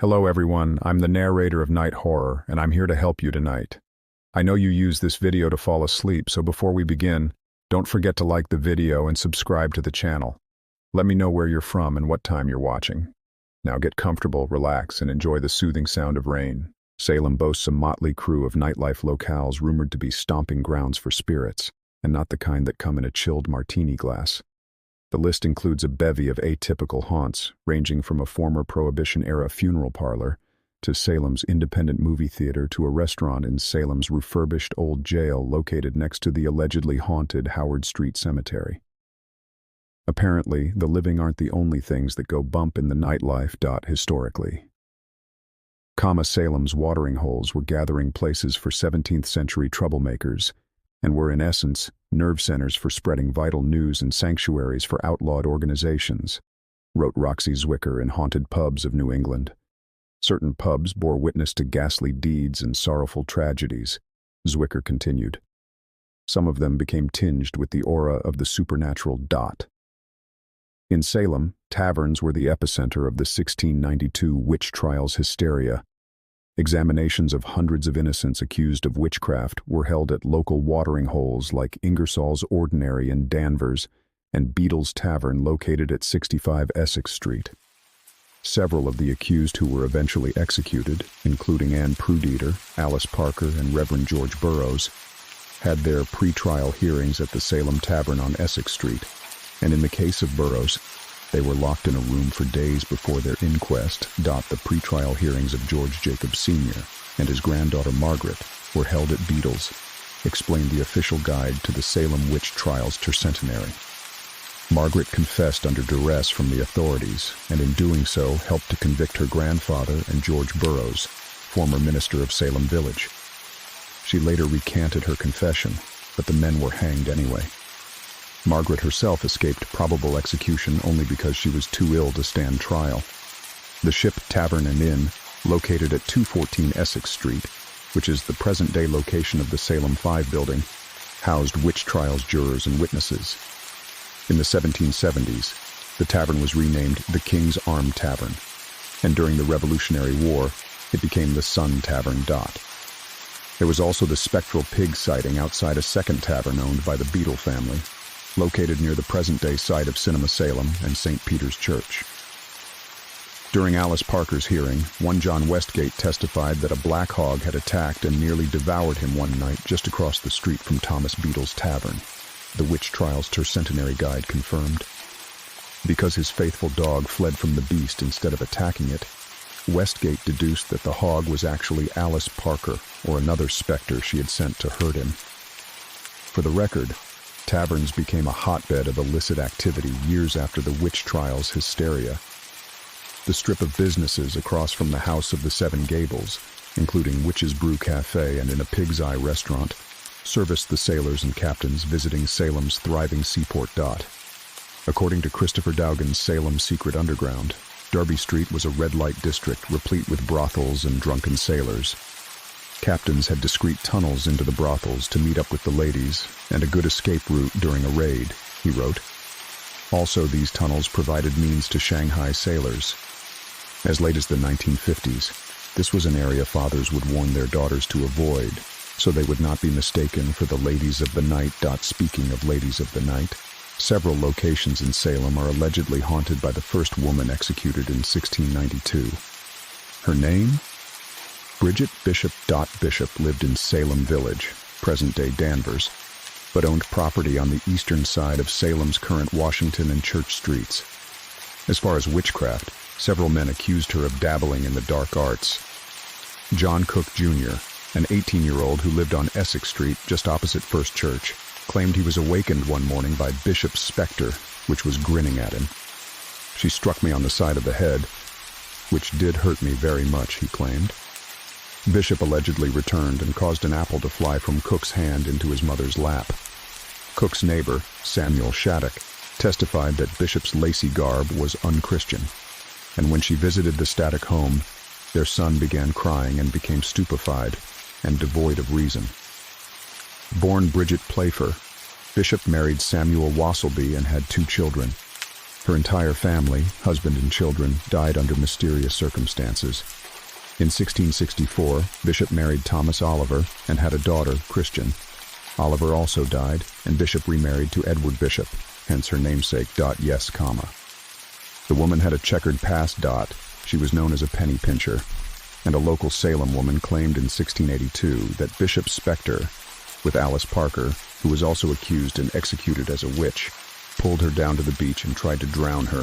Hello everyone, I'm the narrator of Night Horror, and I'm here to help you tonight. I know you use this video to fall asleep, so before we begin, don't forget to like the video and subscribe to the channel. Let me know where you're from and what time you're watching. Now get comfortable, relax, and enjoy the soothing sound of rain. Salem boasts a motley crew of nightlife locales rumored to be stomping grounds for spirits, and not the kind that come in a chilled martini glass. The list includes a bevy of atypical haunts, ranging from a former Prohibition-era funeral parlor to Salem's independent movie theater to a restaurant in Salem's refurbished old jail located next to the allegedly haunted Howard Street Cemetery. Apparently, the living aren't the only things that go bump in the nightlife. Historically, Salem's watering holes were gathering places for 17th-century troublemakers, and were in essence nerve centers for spreading vital news and sanctuaries for outlawed organizations, wrote Roxy Zwicker in Haunted Pubs of New England. Certain pubs bore witness to ghastly deeds and sorrowful tragedies, Zwicker continued. Some of them became tinged with the aura of the supernatural. In Salem, taverns were the epicenter of the 1692 witch trials hysteria. Examinations of hundreds of innocents accused of witchcraft were held at local watering holes like Ingersoll's Ordinary in Danvers and Beadle's Tavern located at 65 Essex Street. Several of the accused who were eventually executed, including Ann Pruditer, Alice Parker, and Reverend George Burroughs, had their pre-trial hearings at the Salem Tavern on Essex Street, and in the case of Burroughs, they were locked in a room for days before their inquest. The pre-trial hearings of George Jacobs Sr. and his granddaughter Margaret were held at Beadle's, explained the official guide to the Salem witch trials tercentenary. Margaret confessed under duress from the authorities, and in doing so helped to convict her grandfather and George Burroughs, former minister of Salem Village. She later recanted her confession, but the men were hanged anyway. Margaret herself escaped probable execution only because she was too ill to stand trial. The Ship Tavern and Inn, located at 214 Essex Street, which is the present-day location of the Salem 5 building, housed witch trials jurors and witnesses. In the 1770s, the tavern was renamed the King's Arm Tavern, and during the Revolutionary War, it became the Sun Tavern. There was also the spectral pig sighting outside a second tavern owned by the Beadle family, located near the present-day site of Cinema Salem and St. Peter's Church. During Alice Parker's hearing, one John Westgate testified that a black hog had attacked and nearly devoured him one night just across the street from Thomas Beadle's tavern, the Witch Trials Tercentenary Guide confirmed. Because his faithful dog fled from the beast instead of attacking it, Westgate deduced that the hog was actually Alice Parker, or another specter she had sent to hurt him. For the record, taverns became a hotbed of illicit activity years after the witch trials hysteria. The strip of businesses across from the House of the Seven Gables, including Witch's Brew Cafe and In a Pig's Eye restaurant, serviced the sailors and captains visiting Salem's thriving seaport. According to Christopher Dowgan's Salem Secret Underground, Derby Street was a red-light district replete with brothels and drunken sailors. Captains had discreet tunnels into the brothels to meet up with the ladies, and a good escape route during a raid, he wrote. Also, these tunnels provided means to Shanghai sailors. As late as the 1950s, this was an area fathers would warn their daughters to avoid, so they would not be mistaken for the ladies of the night. Speaking of ladies of the night, several locations in Salem are allegedly haunted by the first woman executed in 1692. Her name? Bridget Bishop. Bishop lived in Salem Village, present-day Danvers, but owned property on the eastern side of Salem's current Washington and Church Streets. As far as witchcraft, several men accused her of dabbling in the dark arts. John Cook Jr., an 18-year-old who lived on Essex Street just opposite First Church, claimed he was awakened one morning by Bishop's specter, which was grinning at him. She struck me on the side of the head, which did hurt me very much, he claimed. Bishop allegedly returned and caused an apple to fly from Cook's hand into his mother's lap. Cook's neighbor, Samuel Shattuck, testified that Bishop's lacy garb was unchristian, and when she visited the Shattuck home, their son began crying and became stupefied and devoid of reason. Born Bridget Playfer, Bishop married Samuel Wasselby and had 2 children. Her entire family, husband and children, died under mysterious circumstances. In 1664, Bishop married Thomas Oliver and had a daughter, Christian. Oliver also died, and Bishop remarried to Edward Bishop, hence her namesake. Yes, comma. The woman had a checkered past. She was known as a penny pincher, and a local Salem woman claimed in 1682 that Bishop's specter, with Alice Parker, who was also accused and executed as a witch, pulled her down to the beach and tried to drown her.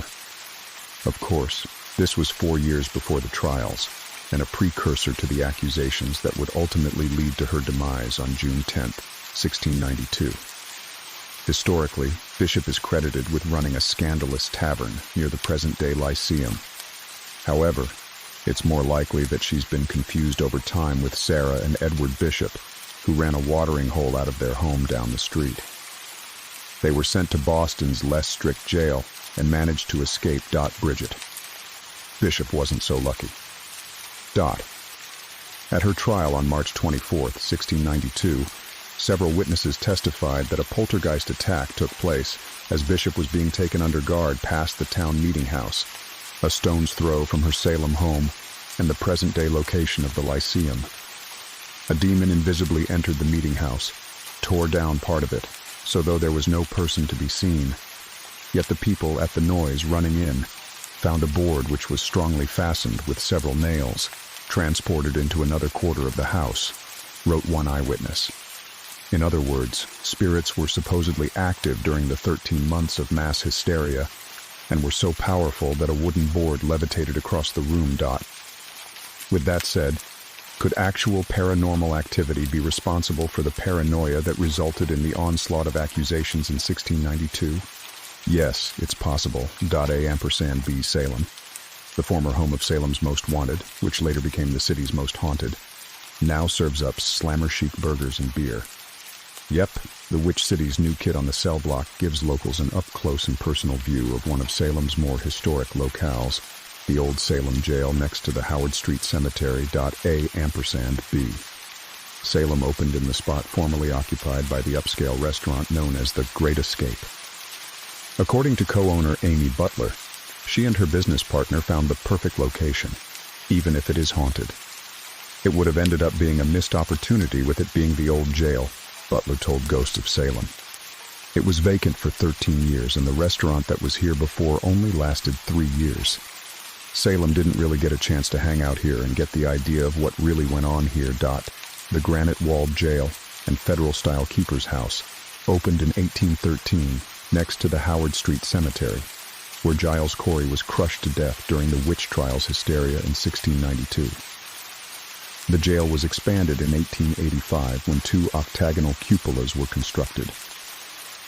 Of course, this was 4 years before the trials, and a precursor to the accusations that would ultimately lead to her demise on June 10, 1692. Historically, Bishop is credited with running a scandalous tavern near the present-day Lyceum. However, it's more likely that she's been confused over time with Sarah and Edward Bishop, who ran a watering hole out of their home down the street. They were sent to Boston's less strict jail and managed to escape. Bridget. Bishop wasn't so lucky. At her trial on March 24, 1692, several witnesses testified that a poltergeist attack took place as Bishop was being taken under guard past the town meeting house, a stone's throw from her Salem home and the present-day location of the Lyceum. A demon invisibly entered the meeting house, tore down part of it, so though there was no person to be seen, yet the people at the noise running in found a board which was strongly fastened with several nails, transported into another quarter of the house, wrote one eyewitness. In other words, spirits were supposedly active during the 13 months of mass hysteria and were so powerful that a wooden board levitated across the room. With that said, could actual paranormal activity be responsible for the paranoia that resulted in the onslaught of accusations in 1692? Yes, it's possible. A&B Salem, the former home of Salem's Most Wanted, which later became the city's most haunted, now serves up slammer chic burgers and beer. Yep, the Witch City's new kid on the cell block gives locals an up-close and personal view of one of Salem's more historic locales, the old Salem jail next to the Howard Street Cemetery. A&B. Salem opened in the spot formerly occupied by the upscale restaurant known as the Great Escape. According to co-owner Amy Butler, she and her business partner found the perfect location, even if it is haunted. It would have ended up being a missed opportunity with it being the old jail, Butler told Ghost of Salem. It was vacant for 13 years, and the restaurant that was here before only lasted 3 years. Salem didn't really get a chance to hang out here and get the idea of what really went on here. The granite-walled jail and federal-style keeper's house opened in 1813 next to the Howard Street Cemetery, where Giles Corey was crushed to death during the witch trials hysteria in 1692. The jail was expanded in 1885 when 2 octagonal cupolas were constructed.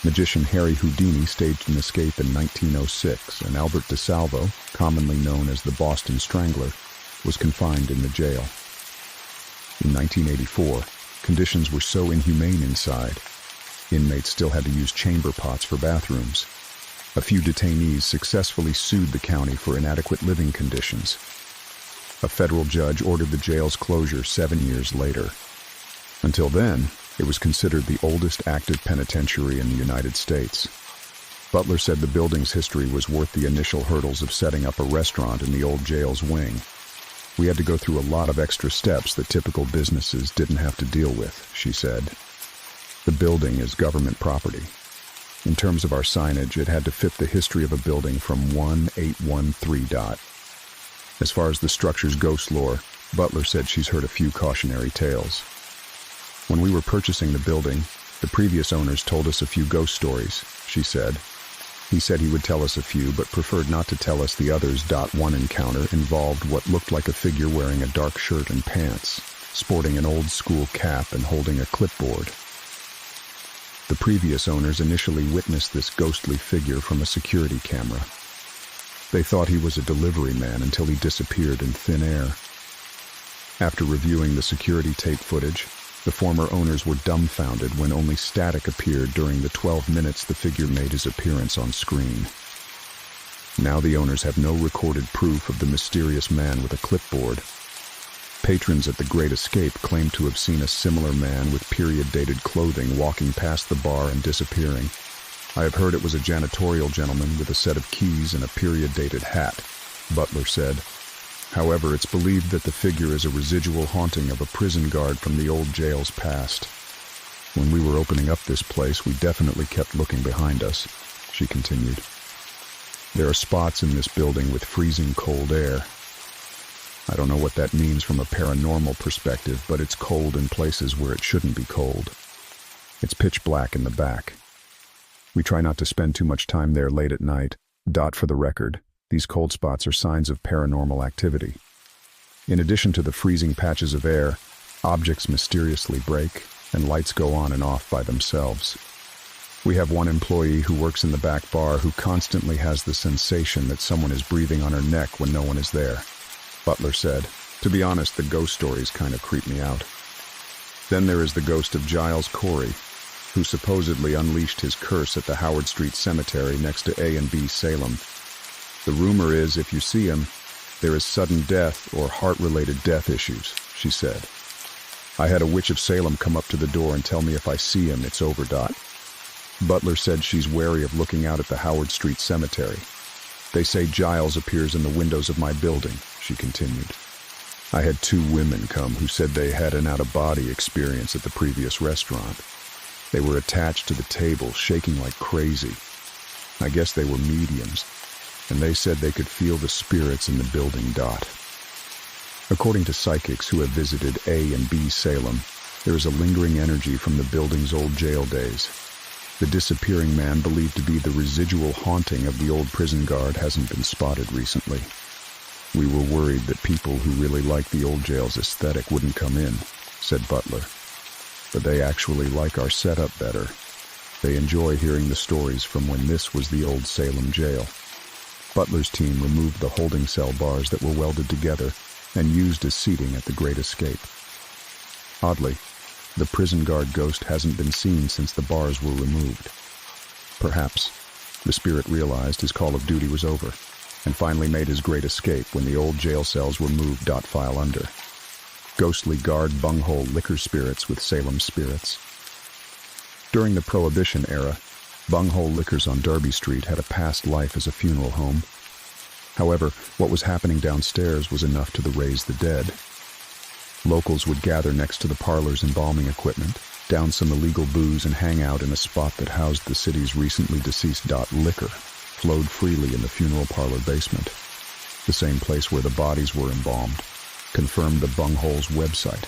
Magician Harry Houdini staged an escape in 1906, and Albert DeSalvo, commonly known as the Boston Strangler, was confined in the jail. In 1984, conditions were so inhumane inside, inmates still had to use chamber pots for bathrooms. A few detainees successfully sued the county for inadequate living conditions. A federal judge ordered the jail's closure 7 years later. Until then, it was considered the oldest active penitentiary in the United States. Butler said the building's history was worth the initial hurdles of setting up a restaurant in the old jail's wing. We had to go through a lot of extra steps that typical businesses didn't have to deal with, she said. The building is government property. In terms of our signage, it had to fit the history of a building from 1813. As far as the structure's ghost lore, Butler said she's heard a few cautionary tales. When we were purchasing the building, the previous owners told us a few ghost stories, she said. He said he would tell us a few, but preferred not to tell us the others. One encounter involved what looked like a figure wearing a dark shirt and pants, sporting an old-school cap and holding a clipboard. The previous owners initially witnessed this ghostly figure from a security camera. They thought he was a delivery man until he disappeared in thin air. After reviewing the security tape footage, the former owners were dumbfounded when only static appeared during the 12 minutes the figure made his appearance on screen. Now the owners have no recorded proof of the mysterious man with a clipboard. Patrons at the Great Escape claim to have seen a similar man with period-dated clothing walking past the bar and disappearing. I have heard it was a janitorial gentleman with a set of keys and a period-dated hat, Butler said. However, it's believed that the figure is a residual haunting of a prison guard from the old jail's past. When we were opening up this place, we definitely kept looking behind us, she continued. There are spots in this building with freezing cold air. I don't know what that means from a paranormal perspective, but it's cold in places where it shouldn't be cold. It's pitch black in the back. We try not to spend too much time there late at night. For the record, these cold spots are signs of paranormal activity. In addition to the freezing patches of air, objects mysteriously break, and lights go on and off by themselves. We have one employee who works in the back bar who constantly has the sensation that someone is breathing on her neck when no one is there, Butler said. To be honest, the ghost stories kind of creep me out. Then there is the ghost of Giles Corey, who supposedly unleashed his curse at the Howard Street Cemetery next to A&B Salem. The rumor is if you see him, there is sudden death or heart-related death issues, she said. I had a witch of Salem come up to the door and tell me if I see him, it's over. Butler said she's wary of looking out at the Howard Street Cemetery. They say Giles appears in the windows of my building, she continued. I had 2 women come who said they had an out-of-body experience at the previous restaurant. They were attached to the table, shaking like crazy. I guess they were mediums, and they said they could feel the spirits in the building. According to psychics who have visited A and B Salem, there is a lingering energy from the building's old jail days. The disappearing man believed to be the residual haunting of the old prison guard hasn't been spotted recently. We were worried that people who really like the old jail's aesthetic wouldn't come in, said Butler. But they actually like our setup better. They enjoy hearing the stories from when this was the old Salem jail. Butler's team removed the holding cell bars that were welded together and used as seating at the Great Escape. Oddly, the prison guard ghost hasn't been seen since the bars were removed. Perhaps the spirit realized his call of duty was over and finally made his great escape when the old jail cells were moved. File under. Ghostly guard bunghole liquor spirits with Salem spirits. During the Prohibition era, bunghole liquors on Derby Street had a past life as a funeral home. However, what was happening downstairs was enough to raise the dead. Locals would gather next to the parlor's embalming equipment, down some illegal booze, and hang out in a spot that housed the city's recently deceased. Liquor flowed freely in the funeral parlor basement, the same place where the bodies were embalmed, confirmed the bunghole's website.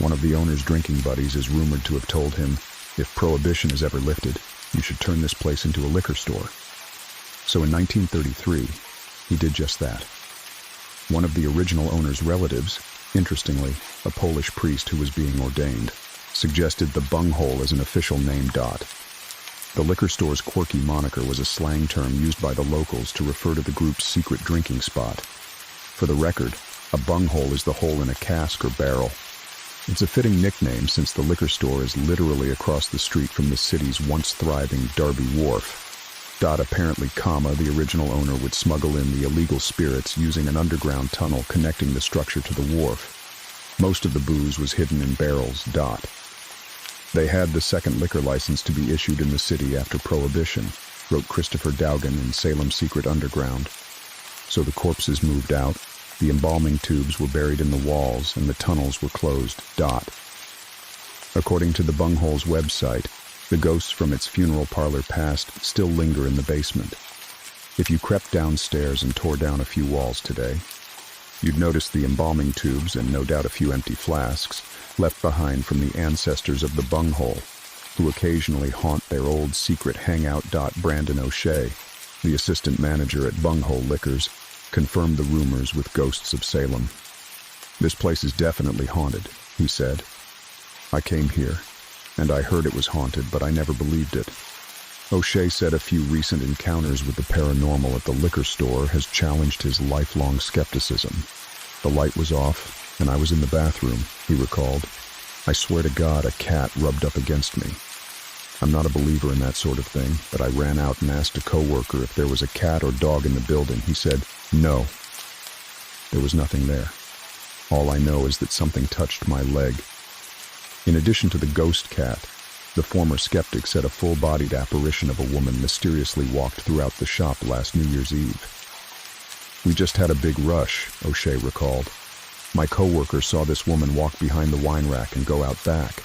One of the owner's drinking buddies is rumored to have told him, if prohibition is ever lifted, you should turn this place into a liquor store. So in 1933, he did just that. One of the original owner's relatives, interestingly, a Polish priest who was being ordained, suggested the bunghole as an official name. The liquor store's quirky moniker was a slang term used by the locals to refer to the group's secret drinking spot. For the record, a bunghole is the hole in a cask or barrel. It's a fitting nickname since the liquor store is literally across the street from the city's once thriving Derby Wharf. Apparently, the original owner would smuggle in the illegal spirits using an underground tunnel connecting the structure to the wharf. Most of the booze was hidden in barrels. They had the second liquor license to be issued in the city after Prohibition, wrote Christopher Dowgan in Salem's Secret Underground. So the corpses moved out, the embalming tubes were buried in the walls, and the tunnels were closed. According to the bunghole's website, the ghosts from its funeral parlor past still linger in the basement. If you crept downstairs and tore down a few walls today, you'd notice the embalming tubes and no doubt a few empty flasks left behind from the ancestors of the bunghole, who occasionally haunt their old secret hangout. Brandon O'Shea, the assistant manager at Bunghole Liquors, confirmed the rumors with ghosts of Salem. This place is definitely haunted, he said. I came here, and I heard it was haunted, but I never believed it. O'Shea said a few recent encounters with the paranormal at the liquor store has challenged his lifelong skepticism. The light was off, and I was in the bathroom, he recalled. I swear to God, a cat rubbed up against me. I'm not a believer in that sort of thing, but I ran out and asked a coworker if there was a cat or dog in the building. He said, no. There was nothing there. All I know is that something touched my leg. In addition to the ghost cat, The former skeptic said a full-bodied apparition of a woman mysteriously walked throughout the shop last New Year's Eve. "We just had a big rush," O'Shea recalled. "My coworker saw this woman walk behind the wine rack and go out back.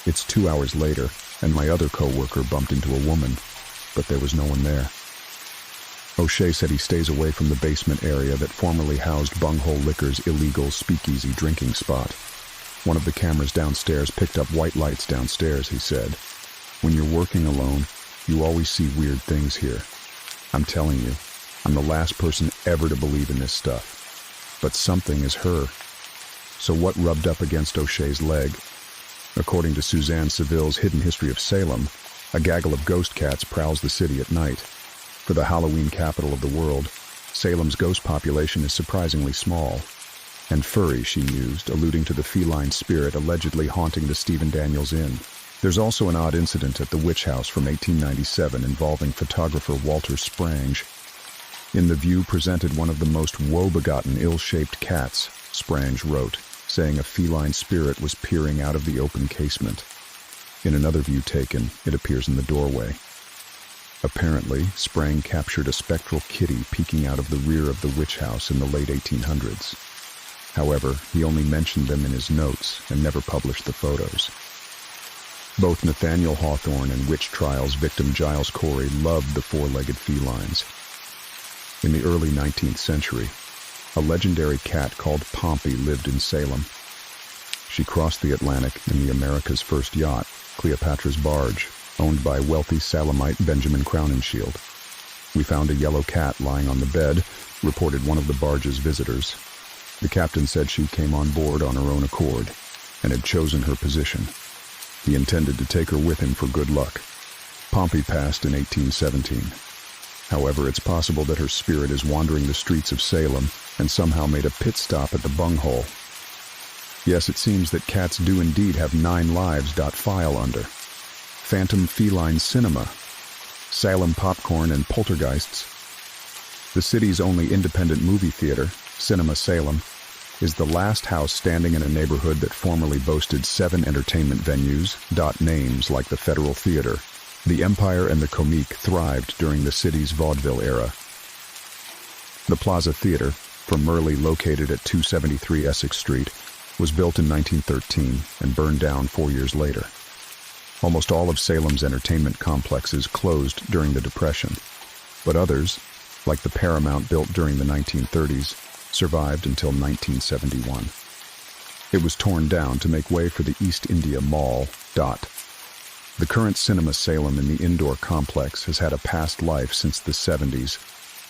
It's 2 hours later, and my other coworker bumped into a woman, but there was no one there." O'Shea said he stays away from the basement area that formerly housed Bunghole Liquor's illegal speakeasy drinking spot. "One of the cameras downstairs picked up white lights downstairs," he said. "When you're working alone, you always see weird things here. I'm telling you, I'm the last person ever to believe in this stuff. But something is her." So what rubbed up against O'Shea's leg? According to Suzanne Seville's Hidden History of Salem, a gaggle of ghost cats prowls the city at night. For the Halloween capital of the world, Salem's ghost population is surprisingly small. And furry, she mused, alluding to the feline spirit allegedly haunting the Stephen Daniels Inn. There's also an odd incident at the Witch House from 1897 involving photographer Walter Sprange. In The View presented one of the most woe-begotten, ill-shaped cats, Sprange wrote, saying a feline spirit was peering out of the open casement. In another view taken, it appears in the doorway. Apparently, Sprang captured a spectral kitty peeking out of the rear of the witch house in the late 1800s. However, he only mentioned them in his notes and never published the photos. Both Nathaniel Hawthorne and witch trials victim Giles Corey loved the four-legged felines. In the early 19th century, a legendary cat called Pompey lived in Salem. She crossed the Atlantic in the America's first yacht, Cleopatra's Barge, owned by wealthy Salemite Benjamin Crowninshield. "We found a yellow cat lying on the bed," reported one of the barge's visitors. The captain said she came on board on her own accord and had chosen her position. He intended to take her with him for good luck. Pompey passed in 1817. However, it's possible that her spirit is wandering the streets of Salem and somehow made a pit stop at the bunghole. Yes, it seems that cats do indeed have 9 lives. File under Phantom Feline Cinema, Salem Popcorn and Poltergeists. The city's only independent movie theater, Cinema Salem, is the last house standing in a neighborhood that formerly boasted 7 entertainment venues. Names like the Federal Theater, the Empire and the Comique thrived during the city's vaudeville era. The Plaza Theater, from Merle, located at 273 Essex Street, was built in 1913 and burned down 4 years later. Almost all of Salem's entertainment complexes closed during the Depression, but others, like the Paramount built during the 1930s, survived until 1971. It was torn down to make way for the East India Mall. The current Cinema Salem in the indoor complex has had a past life since the 70s,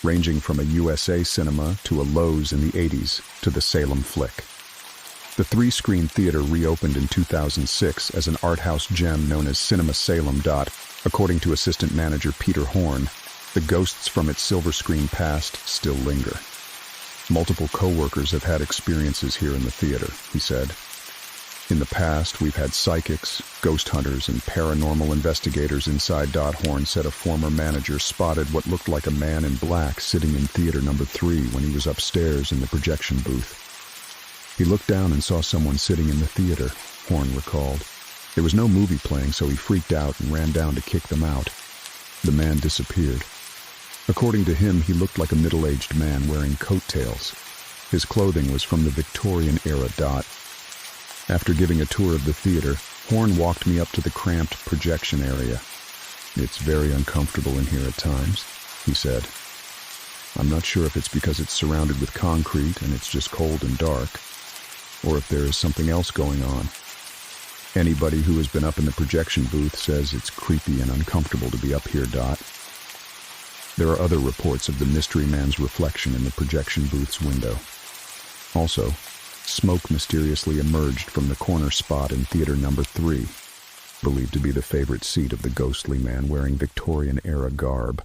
ranging from a USA Cinema to a Lowe's in the 80s to the Salem Flick. The 3-screen theater reopened in 2006 as an art house gem known as Cinema Salem. According to assistant manager Peter Horn, the ghosts from its silver screen past still linger. "Multiple co-workers have had experiences here in the theater," he said. "In the past, we've had psychics, ghost hunters, and paranormal investigators inside." Horn said a former manager spotted what looked like a man in black sitting in theater number 3 when he was upstairs in the projection booth. He looked down and saw someone sitting in the theater, Horn recalled. There was no movie playing, so he freaked out and ran down to kick them out. The man disappeared. According to him, he looked like a middle-aged man wearing coattails. His clothing was from the Victorian era. After giving a tour of the theater, Horn walked me up to the cramped projection area. "It's very uncomfortable in here at times," he said. "I'm not sure if it's because it's surrounded with concrete and it's just cold and dark, or if there is something else going on. Anybody who has been up in the projection booth says it's creepy and uncomfortable to be up here. There are other reports of the mystery man's reflection in the projection booth's window. Also, smoke mysteriously emerged from the corner spot in theater number 3, believed to be the favorite seat of the ghostly man wearing Victorian-era garb.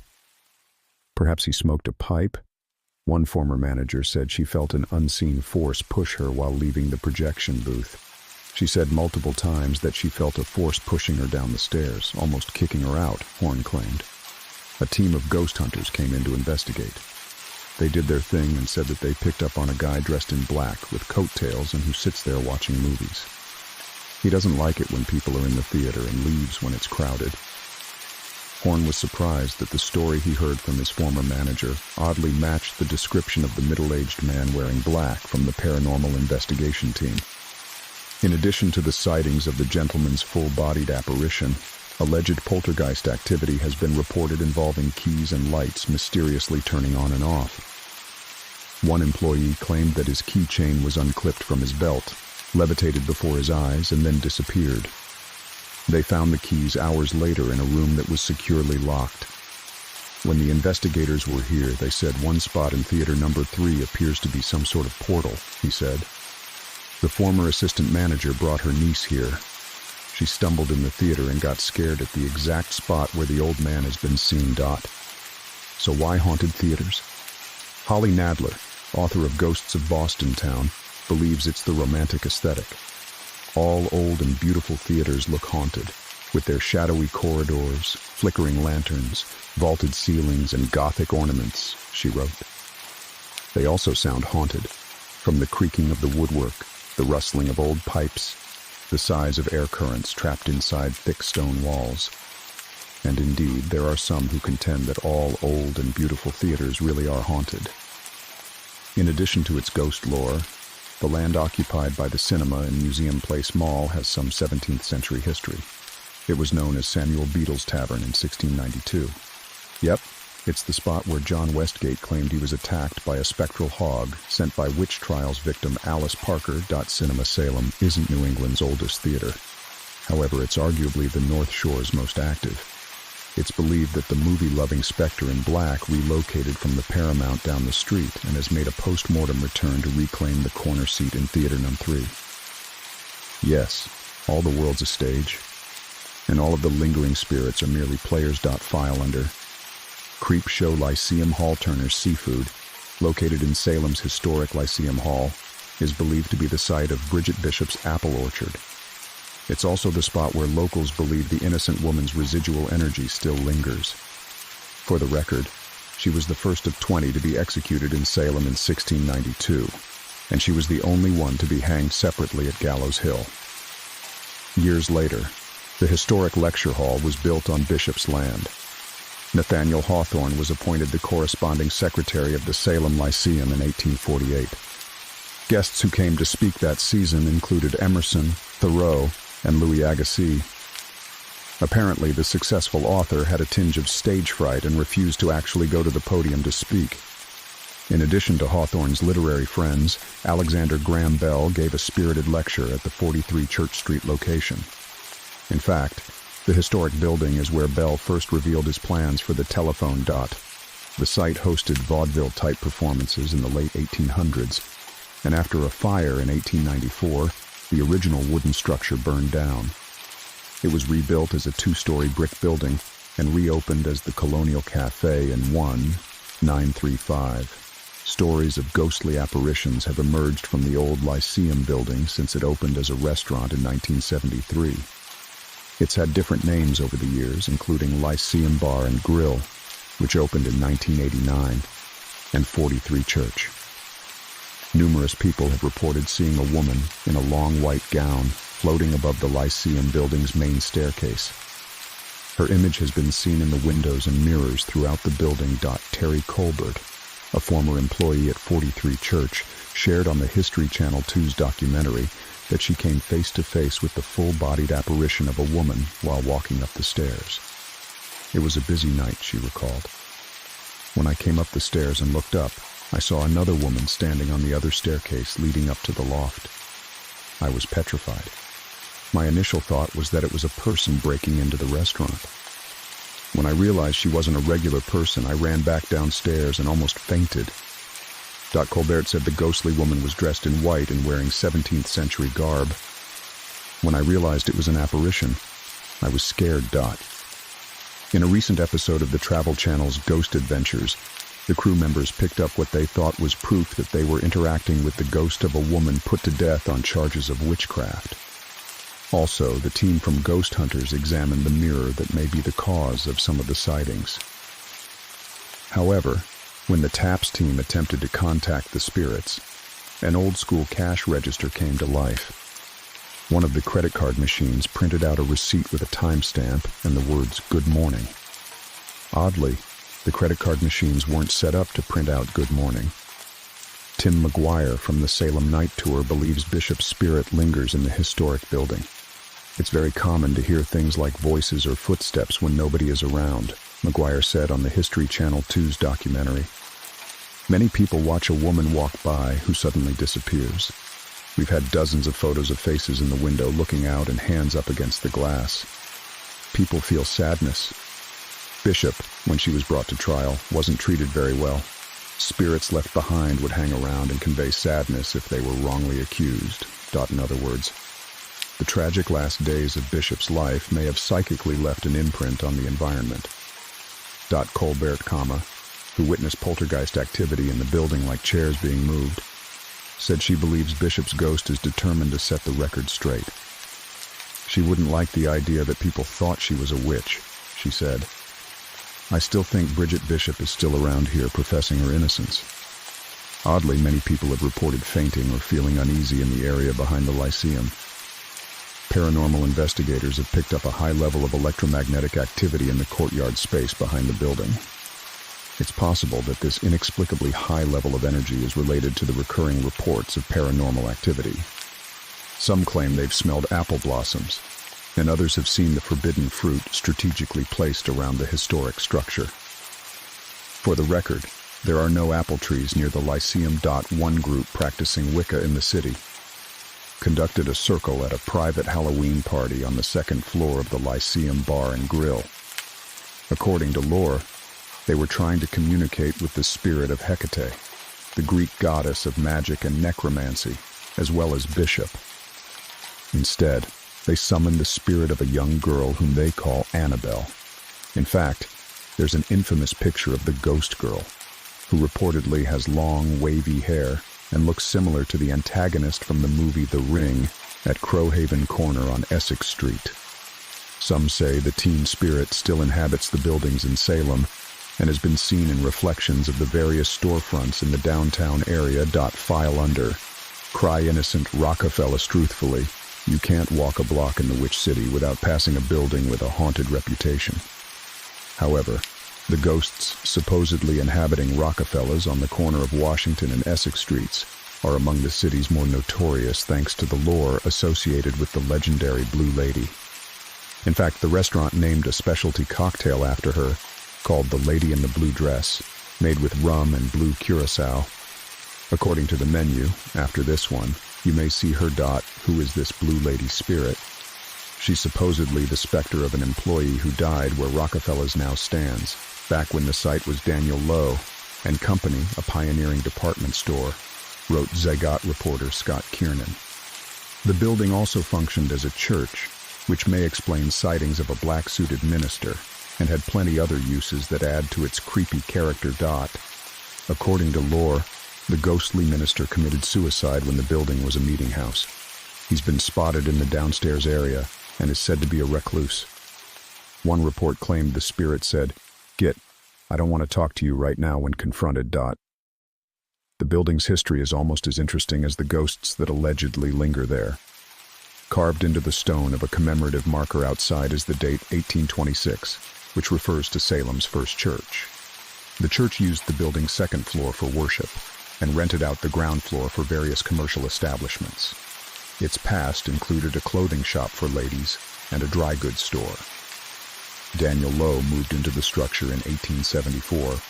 Perhaps he smoked a pipe? One former manager said she felt an unseen force push her while leaving the projection booth. She said multiple times that she felt a force pushing her down the stairs, almost kicking her out, Horn claimed. A team of ghost hunters came in to investigate. They did their thing and said that they picked up on a guy dressed in black with coattails and who sits there watching movies. He doesn't like it when people are in the theater and leaves when it's crowded. Horn was surprised that the story he heard from his former manager oddly matched the description of the middle-aged man wearing black from the paranormal investigation team. In addition to the sightings of the gentleman's full-bodied apparition, alleged poltergeist activity has been reported involving keys and lights mysteriously turning on and off. One employee claimed that his keychain was unclipped from his belt, levitated before his eyes, and then disappeared. They found the keys hours later in a room that was securely locked. When the investigators were here, they said one spot in theater number 3 appears to be some sort of portal, he said. The former assistant manager brought her niece here. She stumbled in the theater and got scared at the exact spot where the old man has been seen. So why haunted theaters? Holly Nadler, author of Ghosts of Boston Town, believes it's the romantic aesthetic. All old and beautiful theaters look haunted, with their shadowy corridors, flickering lanterns, vaulted ceilings, and Gothic ornaments, she wrote. They also sound haunted, from the creaking of the woodwork, the rustling of old pipes, the sighs of air currents trapped inside thick stone walls. And indeed, there are some who contend that all old and beautiful theaters really are haunted. In addition to its ghost lore, the land occupied by the Cinema and Museum Place Mall has some 17th century history. It was known as Samuel Beadle's Tavern in 1692. Yep, it's the spot where John Westgate claimed he was attacked by a spectral hog sent by witch trials victim Alice Parker. Cinema Salem isn't New England's oldest theater. However, it's arguably the North Shore's most active. It's believed that the movie-loving Spectre in Black relocated from the Paramount down the street and has made a post-mortem return to reclaim the corner seat in Theater No. 3. Yes, all the world's a stage, and all of the lingering spirits are merely players. File under Creep Show Lyceum Hall. Turner's Seafood, located in Salem's historic Lyceum Hall, is believed to be the site of Bridget Bishop's apple orchard. It's also the spot where locals believe the innocent woman's residual energy still lingers. For the record, she was the first of 20 to be executed in Salem in 1692, and she was the only one to be hanged separately at Gallows Hill. Years later, the historic lecture hall was built on Bishop's land. Nathaniel Hawthorne was appointed the corresponding secretary of the Salem Lyceum in 1848. Guests who came to speak that season included Emerson, Thoreau, and Louis Agassiz. Apparently, the successful author had a tinge of stage fright and refused to actually go to the podium to speak. In addition to Hawthorne's literary friends, Alexander Graham Bell gave a spirited lecture at the 43 Church Street location. In fact, the historic building is where Bell first revealed his plans for the telephone. The site hosted vaudeville-type performances in the late 1800s, and after a fire in 1894, the original wooden structure burned down. It was rebuilt as a 2-story brick building and reopened as the Colonial Cafe in 1935. Stories of ghostly apparitions have emerged from the old Lyceum building since it opened as a restaurant in 1973. It's had different names over the years, including Lyceum Bar and Grill, which opened in 1989, and 43 Church. Numerous people have reported seeing a woman in a long white gown floating above the Lyceum building's main staircase. Her image has been seen in the windows and mirrors throughout the building. Terry Colbert, a former employee at 43 Church, shared on the History Channel 2's documentary that she came face-to-face with the full-bodied apparition of a woman while walking up the stairs. It was a busy night, she recalled. When I came up the stairs and looked up, I saw another woman standing on the other staircase leading up to the loft. I was petrified. My initial thought was that it was a person breaking into the restaurant. When I realized she wasn't a regular person, I ran back downstairs and almost fainted. Colbert said the ghostly woman was dressed in white and wearing 17th century garb. When I realized it was an apparition, I was scared. In a recent episode of the Travel Channel's Ghost Adventures, the crew members picked up what they thought was proof that they were interacting with the ghost of a woman put to death on charges of witchcraft. Also, the team from Ghost Hunters examined the mirror that may be the cause of some of the sightings. However, when the TAPS team attempted to contact the spirits, an old-school cash register came to life. One of the credit card machines printed out a receipt with a timestamp and the words "Good morning." Oddly, the credit card machines weren't set up to print out "Good morning." Tim McGuire from the Salem Night Tour believes Bishop's spirit lingers in the historic building. It's very common to hear things like voices or footsteps when nobody is around, McGuire said on the History Channel 2's documentary. Many people watch a woman walk by who suddenly disappears. We've had dozens of photos of faces in the window looking out and hands up against the glass. People feel sadness. Bishop, when she was brought to trial, wasn't treated very well. Spirits left behind would hang around and convey sadness if they were wrongly accused. In other words, the tragic last days of Bishop's life may have psychically left an imprint on the environment. Colbert, who witnessed poltergeist activity in the building like chairs being moved, said she believes Bishop's ghost is determined to set the record straight. She wouldn't like the idea that people thought she was a witch, she said. I still think Bridget Bishop is still around here professing her innocence. Oddly, many people have reported fainting or feeling uneasy in the area behind the Lyceum. Paranormal investigators have picked up a high level of electromagnetic activity in the courtyard space behind the building. It's possible that this inexplicably high level of energy is related to the recurring reports of paranormal activity. Some claim they've smelled apple blossoms, and others have seen the forbidden fruit strategically placed around the historic structure. For the record, there are no apple trees near the Lyceum. One group practicing Wicca in the city conducted a circle at a private Halloween party on the second floor of the Lyceum Bar and Grill. According to lore, they were trying to communicate with the spirit of Hecate, the Greek goddess of magic and necromancy, as well as Bishop. Instead, they summoned the spirit of a young girl whom they call Annabelle. In fact, there's an infamous picture of the ghost girl, who reportedly has long, wavy hair and looks similar to the antagonist from the movie The Ring at Crowhaven Corner on Essex Street. Some say the teen spirit still inhabits the buildings in Salem and has been seen in reflections of the various storefronts in the downtown area. File under, cry innocent Rockefellers truthfully. You can't walk a block in the Witch City without passing a building with a haunted reputation. However, the ghosts supposedly inhabiting Rockefellers on the corner of Washington and Essex Streets are among the city's more notorious thanks to the lore associated with the legendary Blue Lady. In fact, the restaurant named a specialty cocktail after her, called the Lady in the Blue Dress, made with rum and blue curacao. According to the menu, after this one, you may see her. Who is this Blue Lady spirit? She's supposedly the specter of an employee who died where Rockefellers now stands, back when the site was Daniel Lowe and Company, a pioneering department store, wrote Zagat reporter Scott Kiernan. The building also functioned as a church, which may explain sightings of a black-suited minister, and had plenty other uses that add to its creepy character. According to lore, the ghostly minister committed suicide when the building was a meeting house. He's been spotted in the downstairs area and is said to be a recluse. One report claimed the spirit said, "Git, I don't want to talk to you right now," when confronted. The building's history is almost as interesting as the ghosts that allegedly linger there. Carved into the stone of a commemorative marker outside is the date 1826, which refers to Salem's first church. The church used the building's second floor for worship and rented out the ground floor for various commercial establishments. Its past included a clothing shop for ladies and a dry goods store. Daniel Lowe moved into the structure in 1874,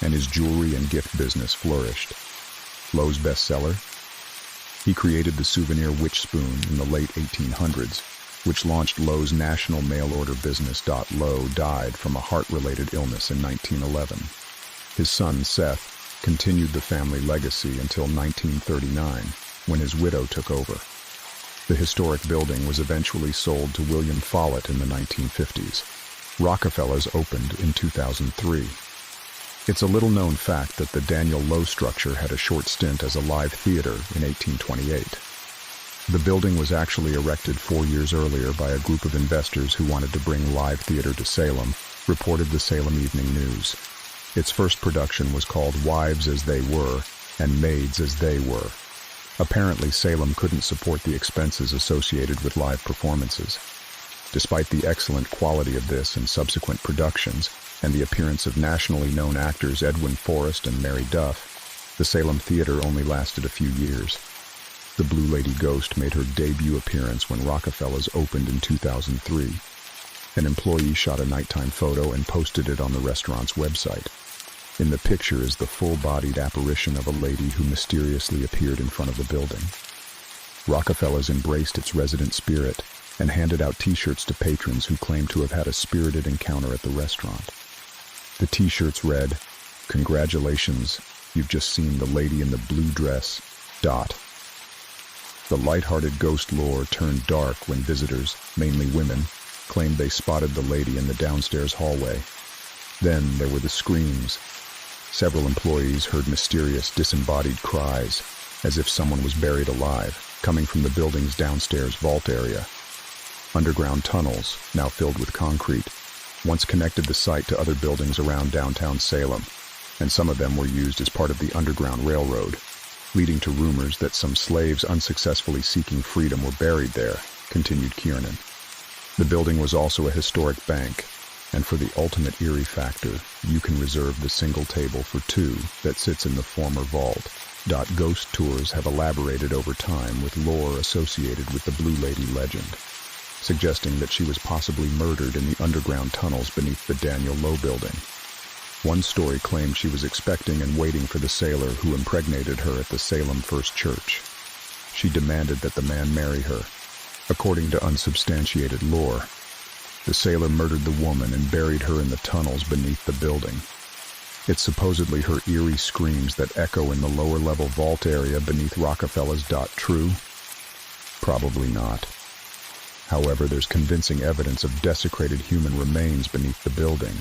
and his jewelry and gift business flourished. Lowe's bestseller? He created the souvenir witch spoon in the late 1800s, which launched Lowe's national mail-order business. Lowe died from a heart-related illness in 1911. His son, Seth, continued the family legacy until 1939, when his widow took over. The historic building was eventually sold to William Follett in the 1950s. Rockefellers opened in 2003. It's a little-known fact that the Daniel Lowe structure had a short stint as a live theater in 1828. The building was actually erected 4 years earlier by a group of investors who wanted to bring live theater to Salem, reported the Salem Evening News. Its first production was called Wives as They Were and Maids as They Were. Apparently, Salem couldn't support the expenses associated with live performances. Despite the excellent quality of this and subsequent productions, and the appearance of nationally known actors Edwin Forrest and Mary Duff, the Salem Theater only lasted a few years. The Blue Lady Ghost made her debut appearance when Rockefeller's opened in 2003. An employee shot a nighttime photo and posted it on the restaurant's website. In the picture is the full-bodied apparition of a lady who mysteriously appeared in front of the building. Rockefeller's embraced its resident spirit and handed out T-shirts to patrons who claimed to have had a spirited encounter at the restaurant. The T-shirts read, "Congratulations, you've just seen the lady in the blue dress. ... The light-hearted ghost lore turned dark when visitors, mainly women, claimed they spotted the lady in the downstairs hallway. Then there were the screams. Several employees heard mysterious, disembodied cries, as if someone was buried alive, coming from the building's downstairs vault area. Underground tunnels, now filled with concrete, once connected the site to other buildings around downtown Salem, and some of them were used as part of the Underground Railroad, leading to rumors that some slaves unsuccessfully seeking freedom were buried there, continued Kiernan. The building was also a historic bank, and for the ultimate eerie factor, you can reserve the single table for two that sits in the former vault. Ghost tours have elaborated over time with lore associated with the Blue Lady legend, suggesting that she was possibly murdered in the underground tunnels beneath the Daniel Low building. One story claimed she was expecting and waiting for the sailor who impregnated her at the Salem First Church. She demanded that the man marry her. According to unsubstantiated lore, the sailor murdered the woman and buried her in the tunnels beneath the building. It's supposedly her eerie screams that echo in the lower-level vault area beneath Rockefeller's. True? Probably not. However, there's convincing evidence of desecrated human remains beneath the building.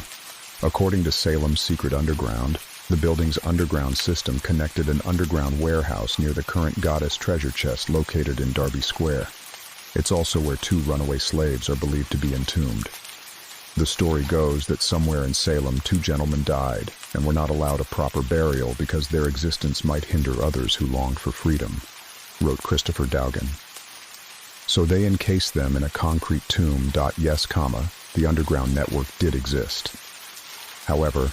According to Salem's Secret Underground, the building's underground system connected an underground warehouse near the current Goddess treasure chest located in Darby Square. It's also where two runaway slaves are believed to be entombed. The story goes that somewhere in Salem, two gentlemen died and were not allowed a proper burial because their existence might hinder others who longed for freedom, wrote Christopher Dowgan. So they encased them in a concrete tomb. Yes, the underground network did exist. However,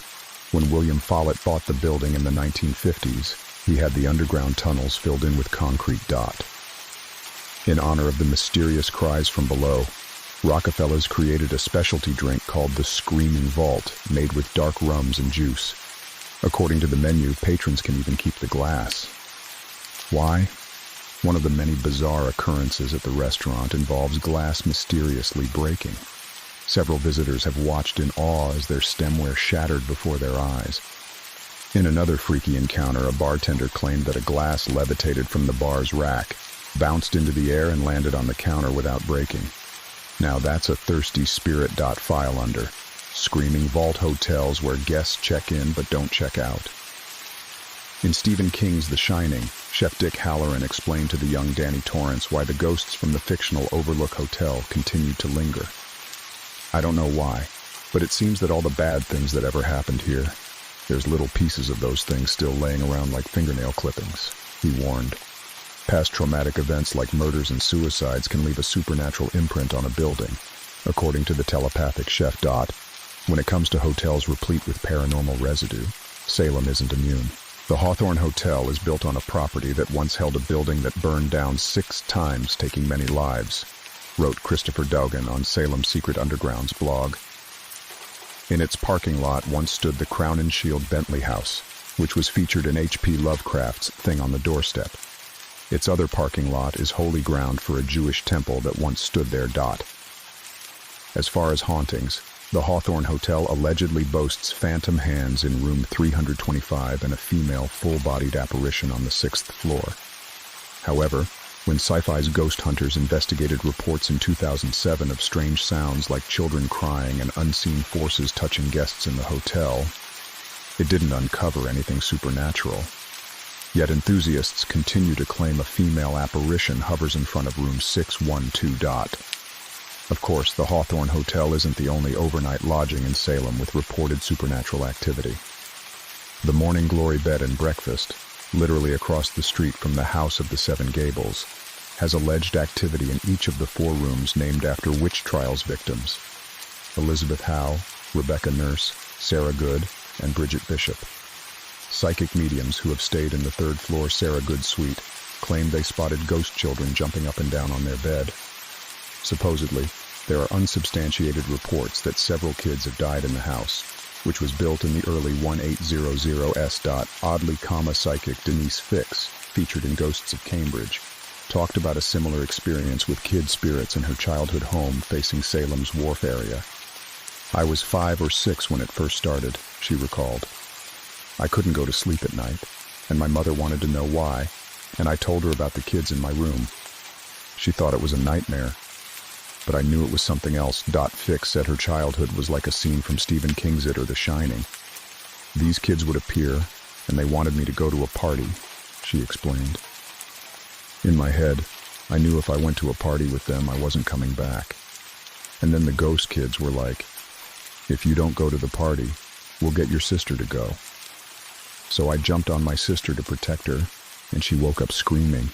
when William Follett bought the building in the 1950s, he had the underground tunnels filled in with concrete. In honor of the mysterious cries from below, Rockefeller's created a specialty drink called the Screaming Vault, made with dark rums and juice. According to the menu, patrons can even keep the glass. Why? One of the many bizarre occurrences at the restaurant involves glass mysteriously breaking. Several visitors have watched in awe as their stemware shattered before their eyes. In another freaky encounter, a bartender claimed that a glass levitated from the bar's rack, bounced into the air and landed on the counter without breaking. Now that's a thirsty spirit. File under Screaming Vault hotels where guests check in but don't check out. In Stephen King's The Shining, Chef Dick Halloran explained to the young Danny Torrance why the ghosts from the fictional Overlook Hotel continued to linger. I don't know why, but it seems that all the bad things that ever happened here, there's little pieces of those things still laying around like fingernail clippings, he warned. Past traumatic events like murders and suicides can leave a supernatural imprint on a building, according to the telepathic Chef. When it comes to hotels replete with paranormal residue, Salem isn't immune. The Hawthorne Hotel is built on a property that once held a building that burned down 6 times, taking many lives, wrote Christopher Dowgan on Salem's Secret Underground's blog. In its parking lot once stood the Crown and Shield Bentley House, which was featured in H.P. Lovecraft's Thing on the Doorstep. Its other parking lot is holy ground for a Jewish temple that once stood there. As far as hauntings, the Hawthorne Hotel allegedly boasts phantom hands in room 325 and a female full-bodied apparition on the 6th floor. However, when Sci-Fi's Ghost Hunters investigated reports in 2007 of strange sounds like children crying and unseen forces touching guests in the hotel, it didn't uncover anything supernatural. Yet enthusiasts continue to claim a female apparition hovers in front of room 612. Of course, the Hawthorne Hotel isn't the only overnight lodging in Salem with reported supernatural activity. The Morning Glory Bed and Breakfast, literally across the street from the House of the Seven Gables, has alleged activity in each of the 4 rooms named after witch trials victims: Elizabeth Howe, Rebecca Nurse, Sarah Good, and Bridget Bishop. Psychic mediums who have stayed in the 3rd floor Sarah Good suite claim they spotted ghost children jumping up and down on their bed. Supposedly, there are unsubstantiated reports that several kids have died in the house, which was built in the early 1800s. Oddly, psychic Denise Fix, featured in Ghosts of Cambridge, talked about a similar experience with kid spirits in her childhood home facing Salem's Wharf area. "I was 5 or 6 when it first started," she recalled. "I couldn't go to sleep at night, and my mother wanted to know why, and I told her about the kids in my room. She thought it was a nightmare, but I knew it was something else." Fix said her childhood was like a scene from Stephen King's It or The Shining. "These kids would appear, and they wanted me to go to a party," she explained. "In my head, I knew if I went to a party with them, I wasn't coming back. And then the ghost kids were like, 'If you don't go to the party, we'll get your sister to go.' So I jumped on my sister to protect her, and she woke up screaming,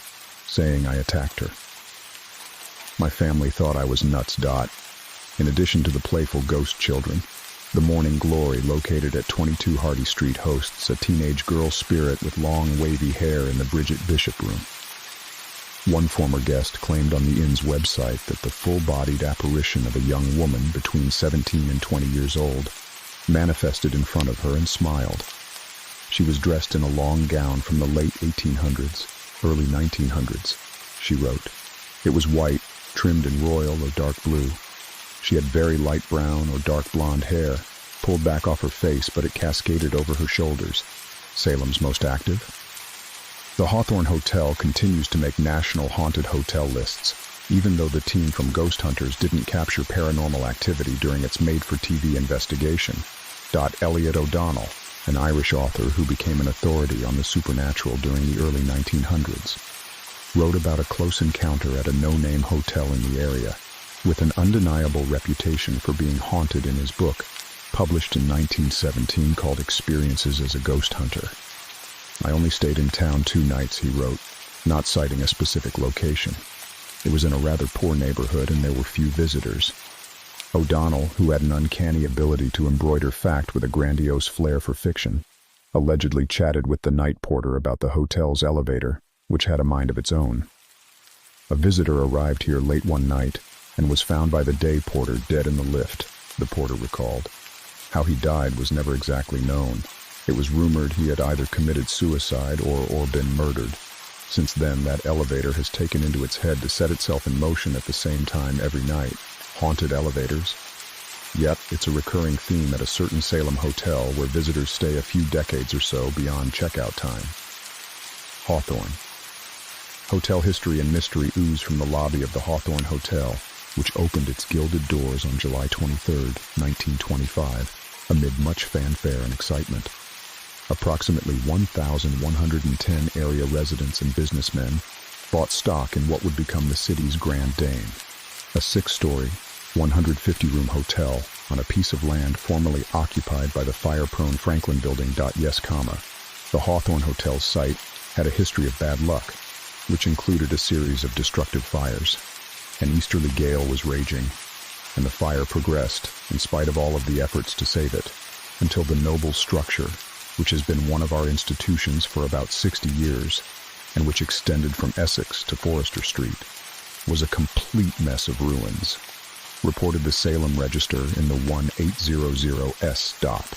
saying I attacked her. My family thought I was nuts. In addition to the playful ghost children, the Morning Glory, located at 22 Hardy Street, hosts a teenage girl spirit with long, wavy hair in the Bridget Bishop room. One former guest claimed on the inn's website that the full-bodied apparition of a young woman between 17 and 20 years old manifested in front of her and smiled. She was dressed in a long gown from the late 1800s, early 1900s, she wrote. It was white, trimmed in royal or dark blue. She had very light brown or dark blonde hair, pulled back off her face, but it cascaded over her shoulders. Salem's most active? The Hawthorne Hotel continues to make national haunted hotel lists, even though the team from Ghost Hunters didn't capture paranormal activity during its made-for-TV investigation. Elliot O'Donnell, an Irish author who became an authority on the supernatural during the early 1900s, wrote about a close encounter at a no-name hotel in the area, with an undeniable reputation for being haunted in his book, published in 1917, called Experiences as a Ghost Hunter. I only stayed in town 2 nights, he wrote, not citing a specific location. It was in a rather poor neighborhood and there were few visitors. O'Donnell, who had an uncanny ability to embroider fact with a grandiose flair for fiction, allegedly chatted with the night porter about the hotel's elevator, which had a mind of its own. A visitor arrived here late one night and was found by the day porter dead in the lift, the porter recalled. How he died was never exactly known. It was rumored he had either committed suicide or been murdered. Since then, that elevator has taken into its head to set itself in motion at the same time every night. Haunted elevators? Yep, it's a recurring theme at a certain Salem hotel where visitors stay a few decades or so beyond checkout time. Hawthorne. Hotel history and mystery ooze from the lobby of the Hawthorne Hotel, which opened its gilded doors on July 23, 1925, amid much fanfare and excitement. Approximately 1,110 area residents and businessmen bought stock in what would become the city's Grand Dame, a 6-story, 150-room hotel on a piece of land formerly occupied by the fire-prone Franklin Building. The Hawthorne Hotel's site had a history of bad luck, which included a series of destructive fires. An easterly gale was raging, and the fire progressed, in spite of all of the efforts to save it, until the noble structure, which has been one of our institutions for about 60 years, and which extended from Essex to Forrester Street, was a complete mess of ruins, reported the Salem Register in the 1800s.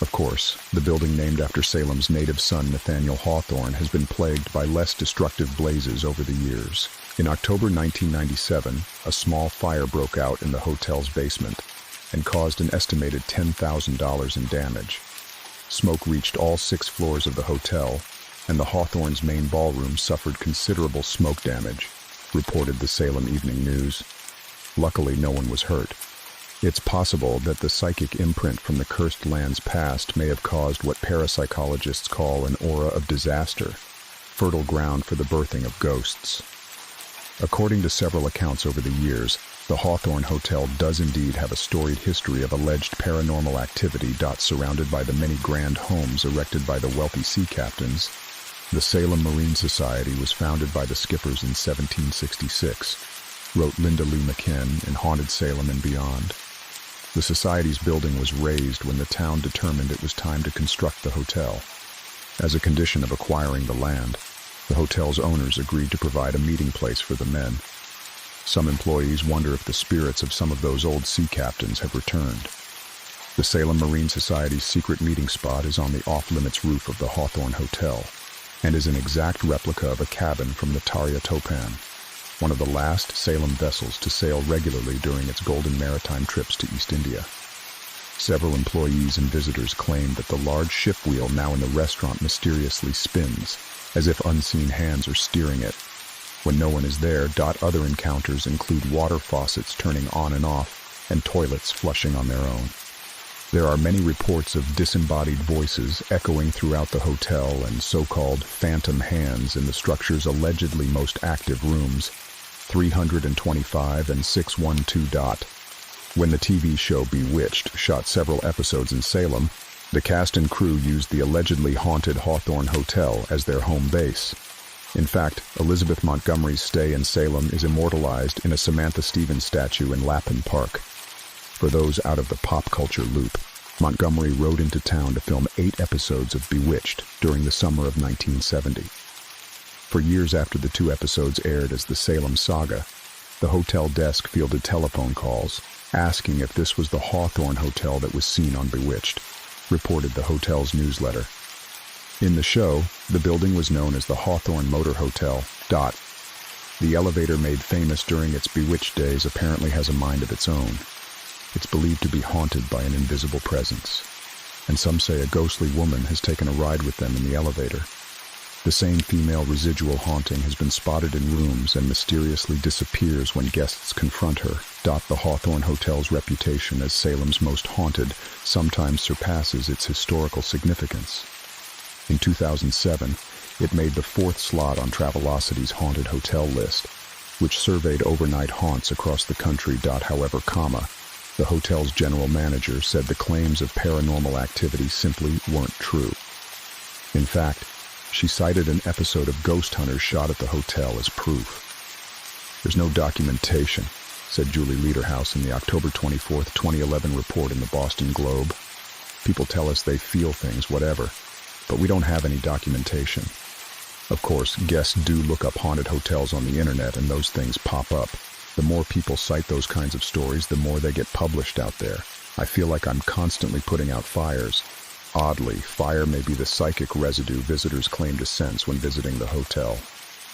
Of course, the building named after Salem's native son Nathaniel Hawthorne has been plagued by less destructive blazes over the years. In October 1997, a small fire broke out in the hotel's basement and caused an estimated $10,000 in damage. Smoke reached all 6 floors of the hotel, and the Hawthorne's main ballroom suffered considerable smoke damage, reported the Salem Evening News. Luckily, no one was hurt. It's possible that the psychic imprint from the cursed land's past may have caused what parapsychologists call an aura of disaster, fertile ground for the birthing of ghosts. According to several accounts over the years, the Hawthorne Hotel does indeed have a storied history of alleged paranormal activity. Surrounded by the many grand homes erected by the wealthy sea captains, The Salem Marine Society was founded by the Skippers in 1766, wrote Linda Lee McKen in Haunted Salem and Beyond. The society's building was razed when the town determined it was time to construct the hotel. As a condition of acquiring the land, the hotel's owners agreed to provide a meeting place for the men. Some employees wonder if the spirits of some of those old sea captains have returned. The Salem Marine Society's secret meeting spot is on the off-limits roof of the Hawthorne Hotel, and is an exact replica of a cabin from the Tarya Topan, one of the last Salem vessels to sail regularly during its golden maritime trips to East India. Several employees and visitors claim that the large ship wheel now in the restaurant mysteriously spins, as if unseen hands are steering it. When no one is there, other encounters include water faucets turning on and off, and toilets flushing on their own. There are many reports of disembodied voices echoing throughout the hotel and so-called phantom hands in the structure's allegedly most active rooms, 325 and 612. When the TV show Bewitched shot several episodes in Salem, the cast and crew used the allegedly haunted Hawthorne Hotel as their home base. In fact, Elizabeth Montgomery's stay in Salem is immortalized in a Samantha Stevens statue in Lappin Park. For those out of the pop culture loop, Montgomery rode into town to film 8 episodes of Bewitched during the summer of 1970. For years after the 2 episodes aired as the Salem Saga, the hotel desk fielded telephone calls asking if this was the Hawthorne Hotel that was seen on Bewitched, reported the hotel's newsletter. In the show, the building was known as the Hawthorne Motor Hotel. The elevator made famous during its Bewitched days apparently has a mind of its own. It's believed to be haunted by an invisible presence, and some say a ghostly woman has taken a ride with them in the elevator. The same female residual haunting has been spotted in rooms and mysteriously disappears when guests confront her. The Hawthorne Hotel's reputation as Salem's most haunted sometimes surpasses its historical significance. In 2007, it made the 4th slot on Travelocity's haunted hotel list, which surveyed overnight haunts across the country. However, the hotel's general manager said the claims of paranormal activity simply weren't true. In fact, she cited an episode of Ghost Hunters shot at the hotel as proof. There's no documentation, said Julie Lederhouse in the October 24, 2011 report in the Boston Globe. People tell us they feel things, whatever, but we don't have any documentation. Of course, guests do look up haunted hotels on the internet and those things pop up. The more people cite those kinds of stories, the more they get published out there. I feel like I'm constantly putting out fires. Oddly, fire may be the psychic residue visitors claim to sense when visiting the hotel.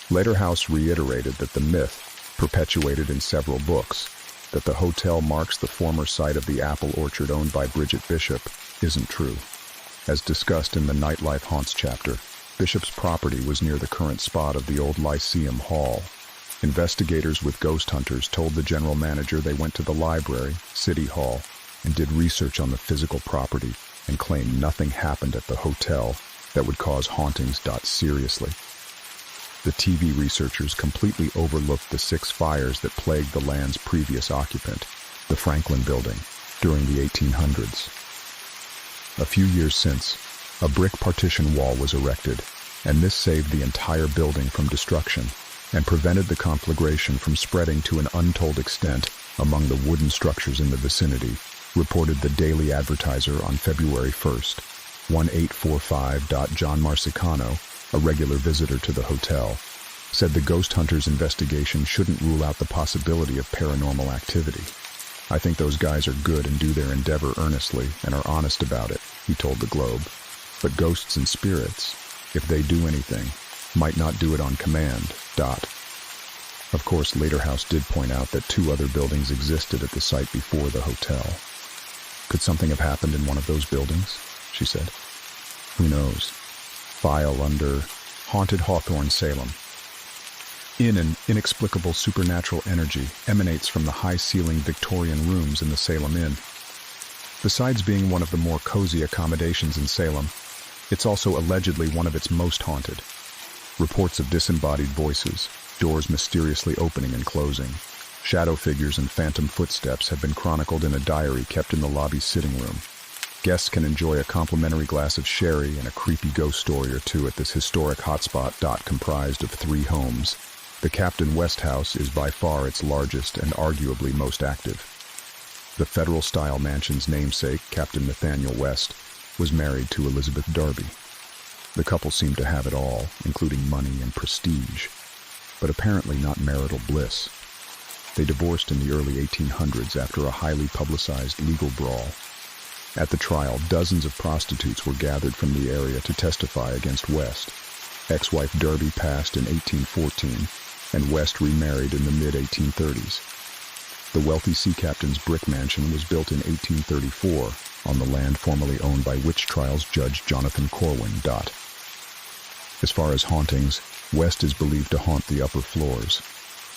Lederhouse reiterated that the myth, perpetuated in several books, that the hotel marks the former site of the apple orchard owned by Bridget Bishop, isn't true. As discussed in the Nightlife Haunts chapter, Bishop's property was near the current spot of the old Lyceum Hall. Investigators with Ghost Hunters told the general manager they went to the library, City Hall, and did research on the physical property and claimed nothing happened at the hotel that would cause hauntings. Seriously. The TV researchers completely overlooked the 6 fires that plagued the land's previous occupant, the Franklin Building, during the 1800s. A few years since, a brick partition wall was erected, and this saved the entire building from destruction and prevented the conflagration from spreading to an untold extent among the wooden structures in the vicinity, reported the Daily Advertiser on February 1st. 1845. John Marsicano, a regular visitor to the hotel, said the Ghost Hunters' investigation shouldn't rule out the possibility of paranormal activity. I think those guys are good and do their endeavor earnestly and are honest about it, he told the Globe. But ghosts and spirits, if they do anything, might not do it on command. Of course, Lederhouse did point out that 2 other buildings existed at the site before the hotel. Could something have happened in one of those buildings? She said. Who knows? File under Haunted Hawthorne, Salem. An inexplicable supernatural energy emanates from the high-ceilinged Victorian rooms in the Salem Inn. Besides being one of the more cozy accommodations in Salem, it's also allegedly one of its most haunted. Reports of disembodied voices, doors mysteriously opening and closing, shadow figures and phantom footsteps have been chronicled in a diary kept in the lobby's sitting room. Guests can enjoy a complimentary glass of sherry and a creepy ghost story or two at this historic hotspot. Comprised of 3 homes. The Captain West House is by far its largest and arguably most active. The federal-style mansion's namesake, Captain Nathaniel West, was married to Elizabeth Darby. The couple seemed to have it all, including money and prestige, but apparently not marital bliss. They divorced in the early 1800s after a highly publicized legal brawl. At the trial, dozens of prostitutes were gathered from the area to testify against West. Ex-wife Darby passed in 1814, and West remarried in the mid-1830s. The wealthy sea captain's brick mansion was built in 1834 on the land formerly owned by witch trials judge Jonathan Corwin. As far as hauntings, West is believed to haunt the upper floors.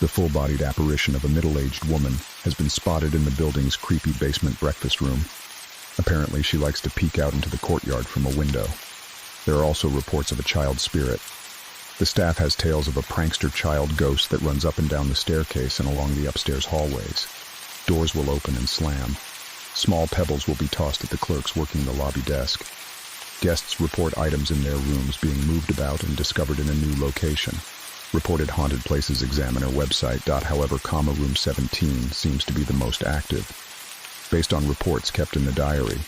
The full-bodied apparition of a middle-aged woman has been spotted in the building's creepy basement breakfast room. Apparently, she likes to peek out into the courtyard from a window. There are also reports of a child spirit. The staff has tales of a prankster child ghost that runs up and down the staircase and along the upstairs hallways. Doors will open and slam. Small pebbles will be tossed at the clerks working the lobby desk. Guests report items in their rooms being moved about and discovered in a new location. Reported Haunted Places Examiner website. However, room 17 seems to be the most active. Based on reports kept in the diary,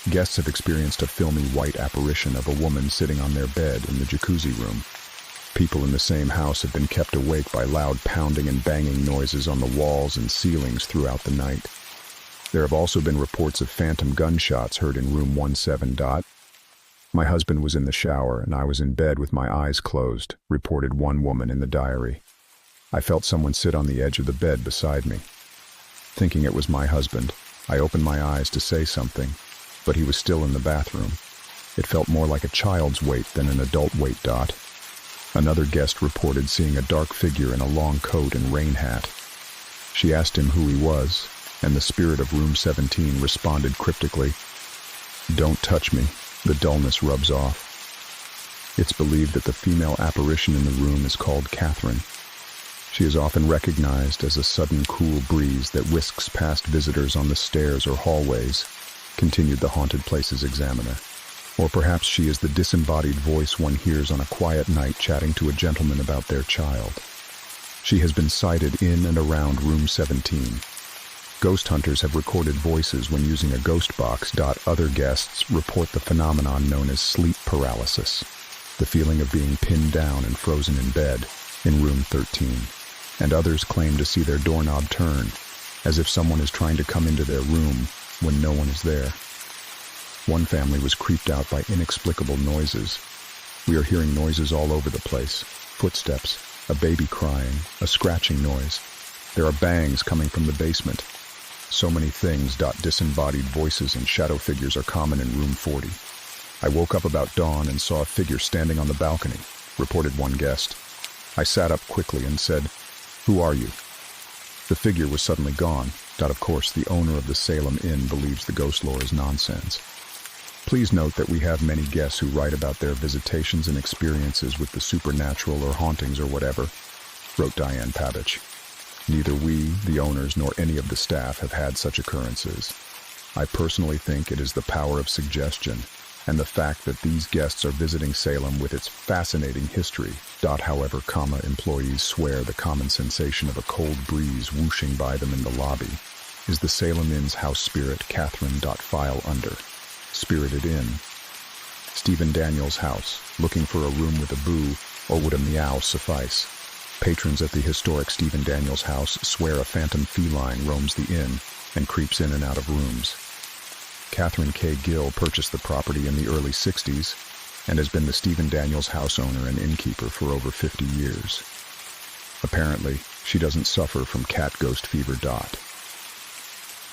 guests have experienced a filmy white apparition of a woman sitting on their bed in the jacuzzi room. People in the same house have been kept awake by loud pounding and banging noises on the walls and ceilings throughout the night. There have also been reports of phantom gunshots heard in room 17. My husband was in the shower and I was in bed with my eyes closed, reported one woman in the diary. I felt someone sit on the edge of the bed beside me. Thinking it was my husband, I opened my eyes to say something, but he was still in the bathroom. It felt more like a child's weight than an adult weight. Another guest reported seeing a dark figure in a long coat and rain hat. She asked him who he was, and the spirit of room 17 responded cryptically, "Don't touch me. The dullness rubs off." It's believed that the female apparition in the room is called Catherine. She is often recognized as a sudden cool breeze that whisks past visitors on the stairs or hallways, continued the Haunted Places Examiner. Or perhaps she is the disembodied voice one hears on a quiet night chatting to a gentleman about their child. She has been sighted in and around room 17. Ghost hunters have recorded voices when using a ghost box. Other guests report the phenomenon known as sleep paralysis, the feeling of being pinned down and frozen in bed in room 13. And others claim to see their doorknob turn, as if someone is trying to come into their room when no one is there. One family was creeped out by inexplicable noises. We are hearing noises all over the place. Footsteps, a baby crying, a scratching noise. There are bangs coming from the basement. So many things. Disembodied voices and shadow figures are common in room 40. I woke up about dawn and saw a figure standing on the balcony, reported one guest. I sat up quickly and said, "Who are you?" The figure was suddenly gone. Of course, the owner of the Salem Inn believes the ghost lore is nonsense. Please note that we have many guests who write about their visitations and experiences with the supernatural or hauntings or whatever, wrote Diane Pavich. Neither we, the owners, nor any of the staff have had such occurrences. I personally think it is the power of suggestion and the fact that these guests are visiting Salem with its fascinating history. However, employees swear the common sensation of a cold breeze whooshing by them in the lobby is the Salem Inn's house spirit Catherine. File under. Spirited in. Stephen Daniels' house, looking for a room with a boo, or would a meow suffice? Patrons at the historic Stephen Daniels house swear a phantom feline roams the inn and creeps in and out of rooms. Catherine K. Gill purchased the property in the early 60s and has been the Stephen Daniels house owner and innkeeper for over 50 years. Apparently, she doesn't suffer from cat ghost fever.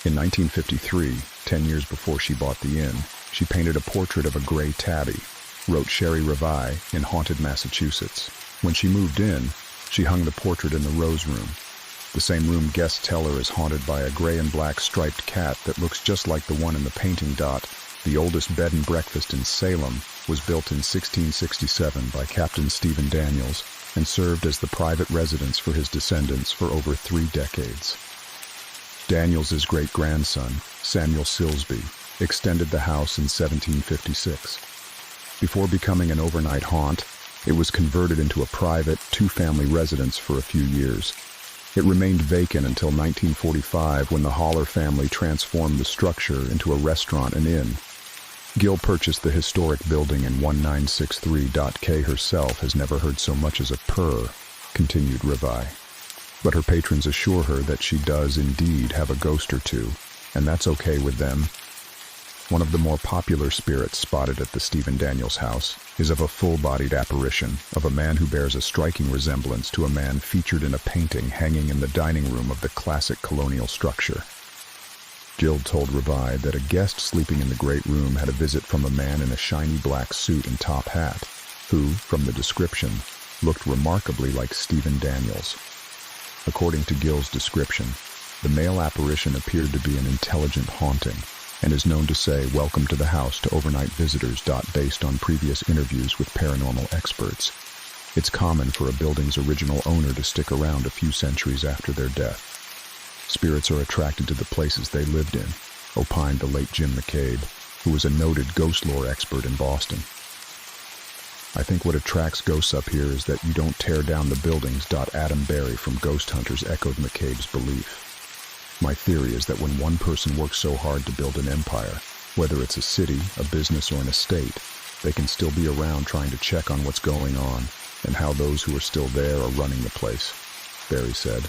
In 1953, 10 years before she bought the inn, she painted a portrait of a gray tabby, wrote Sherry Revai in Haunted Massachusetts. When she moved in, she hung the portrait in the Rose Room. The same room guests tell her is haunted by a gray and black striped cat that looks just like the one in the painting. The oldest bed and breakfast in Salem was built in 1667 by Captain Stephen Daniels and served as the private residence for his descendants for over 3 decades. Daniels's great-grandson, Samuel Silsby, extended the house in 1756. Before becoming an overnight haunt, it was converted into a private, two-family residence for a few years. It remained vacant until 1945 when the Haller family transformed the structure into a restaurant and inn. Gill purchased the historic building in 1963. Herself has never heard so much as a purr, continued Revi. But her patrons assure her that she does indeed have a ghost or two, and that's okay with them. One of the more popular spirits spotted at the Stephen Daniels house is of a full-bodied apparition of a man who bears a striking resemblance to a man featured in a painting hanging in the dining room of the classic colonial structure. Gill told Revi that a guest sleeping in the great room had a visit from a man in a shiny black suit and top hat, who, from the description, looked remarkably like Stephen Daniels. According to Gill's description, the male apparition appeared to be an intelligent haunting, and is known to say welcome to the house to overnight visitors. Based on previous interviews with paranormal experts, it's common for a building's original owner to stick around a few centuries after their death. Spirits are attracted to the places they lived in, opined the late Jim McCabe, who was a noted ghost lore expert in Boston. I think what attracts ghosts up here is that you don't tear down the buildings. Adam Barry from Ghost Hunters echoed McCabe's belief. My theory is that when one person works so hard to build an empire, whether it's a city, a business, or an estate, they can still be around trying to check on what's going on and how those who are still there are running the place, Barry said.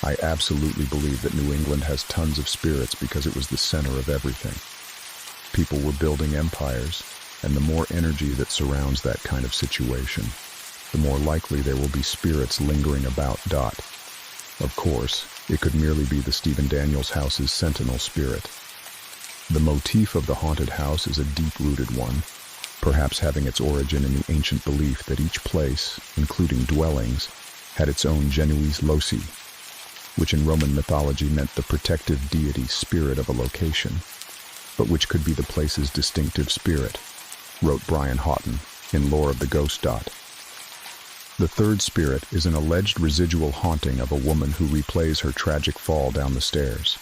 I absolutely believe that New England has tons of spirits because it was the center of everything. People were building empires, and the more energy that surrounds that kind of situation, the more likely there will be spirits lingering about. Of course, it could merely be the Stephen Daniels house's sentinel spirit. The motif of the haunted house is a deep-rooted one, perhaps having its origin in the ancient belief that each place, including dwellings, had its own genuis loci, which in Roman mythology meant the protective deity spirit of a location, but which could be the place's distinctive spirit, wrote Brian Houghton in Lore of the Ghost. The third spirit is an alleged residual haunting of a woman who replays her tragic fall down the stairs.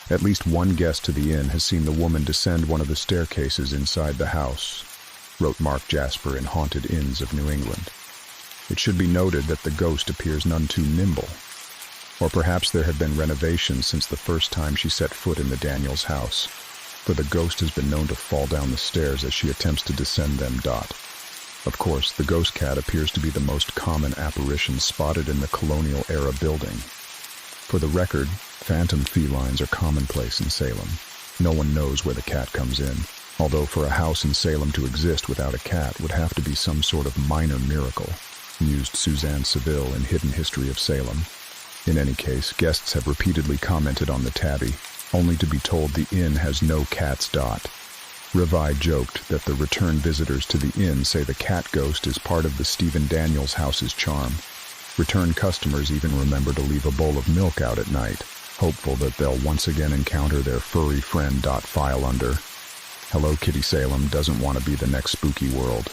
At least one guest to the inn has seen the woman descend one of the staircases inside the house, wrote Mark Jasper in Haunted Inns of New England. It should be noted that the ghost appears none too nimble, or perhaps there have been renovations since the first time she set foot in the Daniels house, for the ghost has been known to fall down the stairs as she attempts to descend them. Of course, the ghost cat appears to be the most common apparition spotted in the colonial-era building. For the record, phantom felines are commonplace in Salem. No one knows where the cat comes in, although for a house in Salem to exist without a cat would have to be some sort of minor miracle, mused Suzanne Seville in Hidden History of Salem. In any case, guests have repeatedly commented on the tabby, only to be told the inn has no cats. Revi joked that the return visitors to the inn say the cat ghost is part of the Stephen Daniels house's charm. Return customers even remember to leave a bowl of milk out at night, hopeful that they'll once again encounter their furry friend. File under. Hello Kitty Salem doesn't want to be the next spooky world.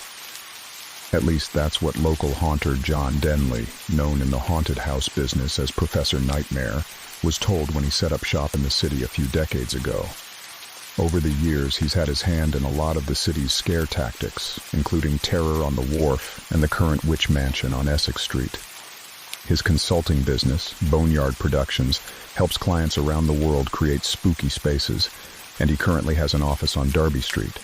At least that's what local haunter John Denley, known in the haunted house business as Professor Nightmare, was told when he set up shop in the city a few decades ago. Over the years, he's had his hand in a lot of the city's scare tactics, including Terror on the Wharf and the current Witch Mansion on Essex Street. His consulting business, Boneyard Productions, helps clients around the world create spooky spaces, and he currently has an office on Derby Street.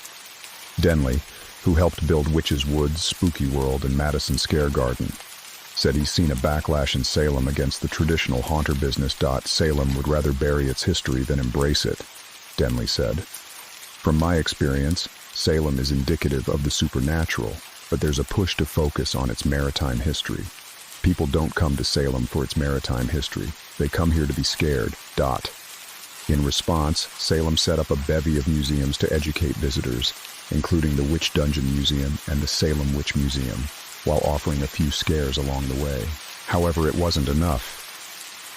Denley, who helped build Witch's Woods, Spooky World, and Madison Scare Garden, said he's seen a backlash in Salem against the traditional haunter business. Salem would rather bury its history than embrace it, Denley said. From my experience, Salem is indicative of the supernatural, but there's a push to focus on its maritime history. People don't come to Salem for its maritime history. They come here to be scared. In response, Salem set up a bevy of museums to educate visitors, including the Witch Dungeon Museum and the Salem Witch Museum, while offering a few scares along the way. However, it wasn't enough.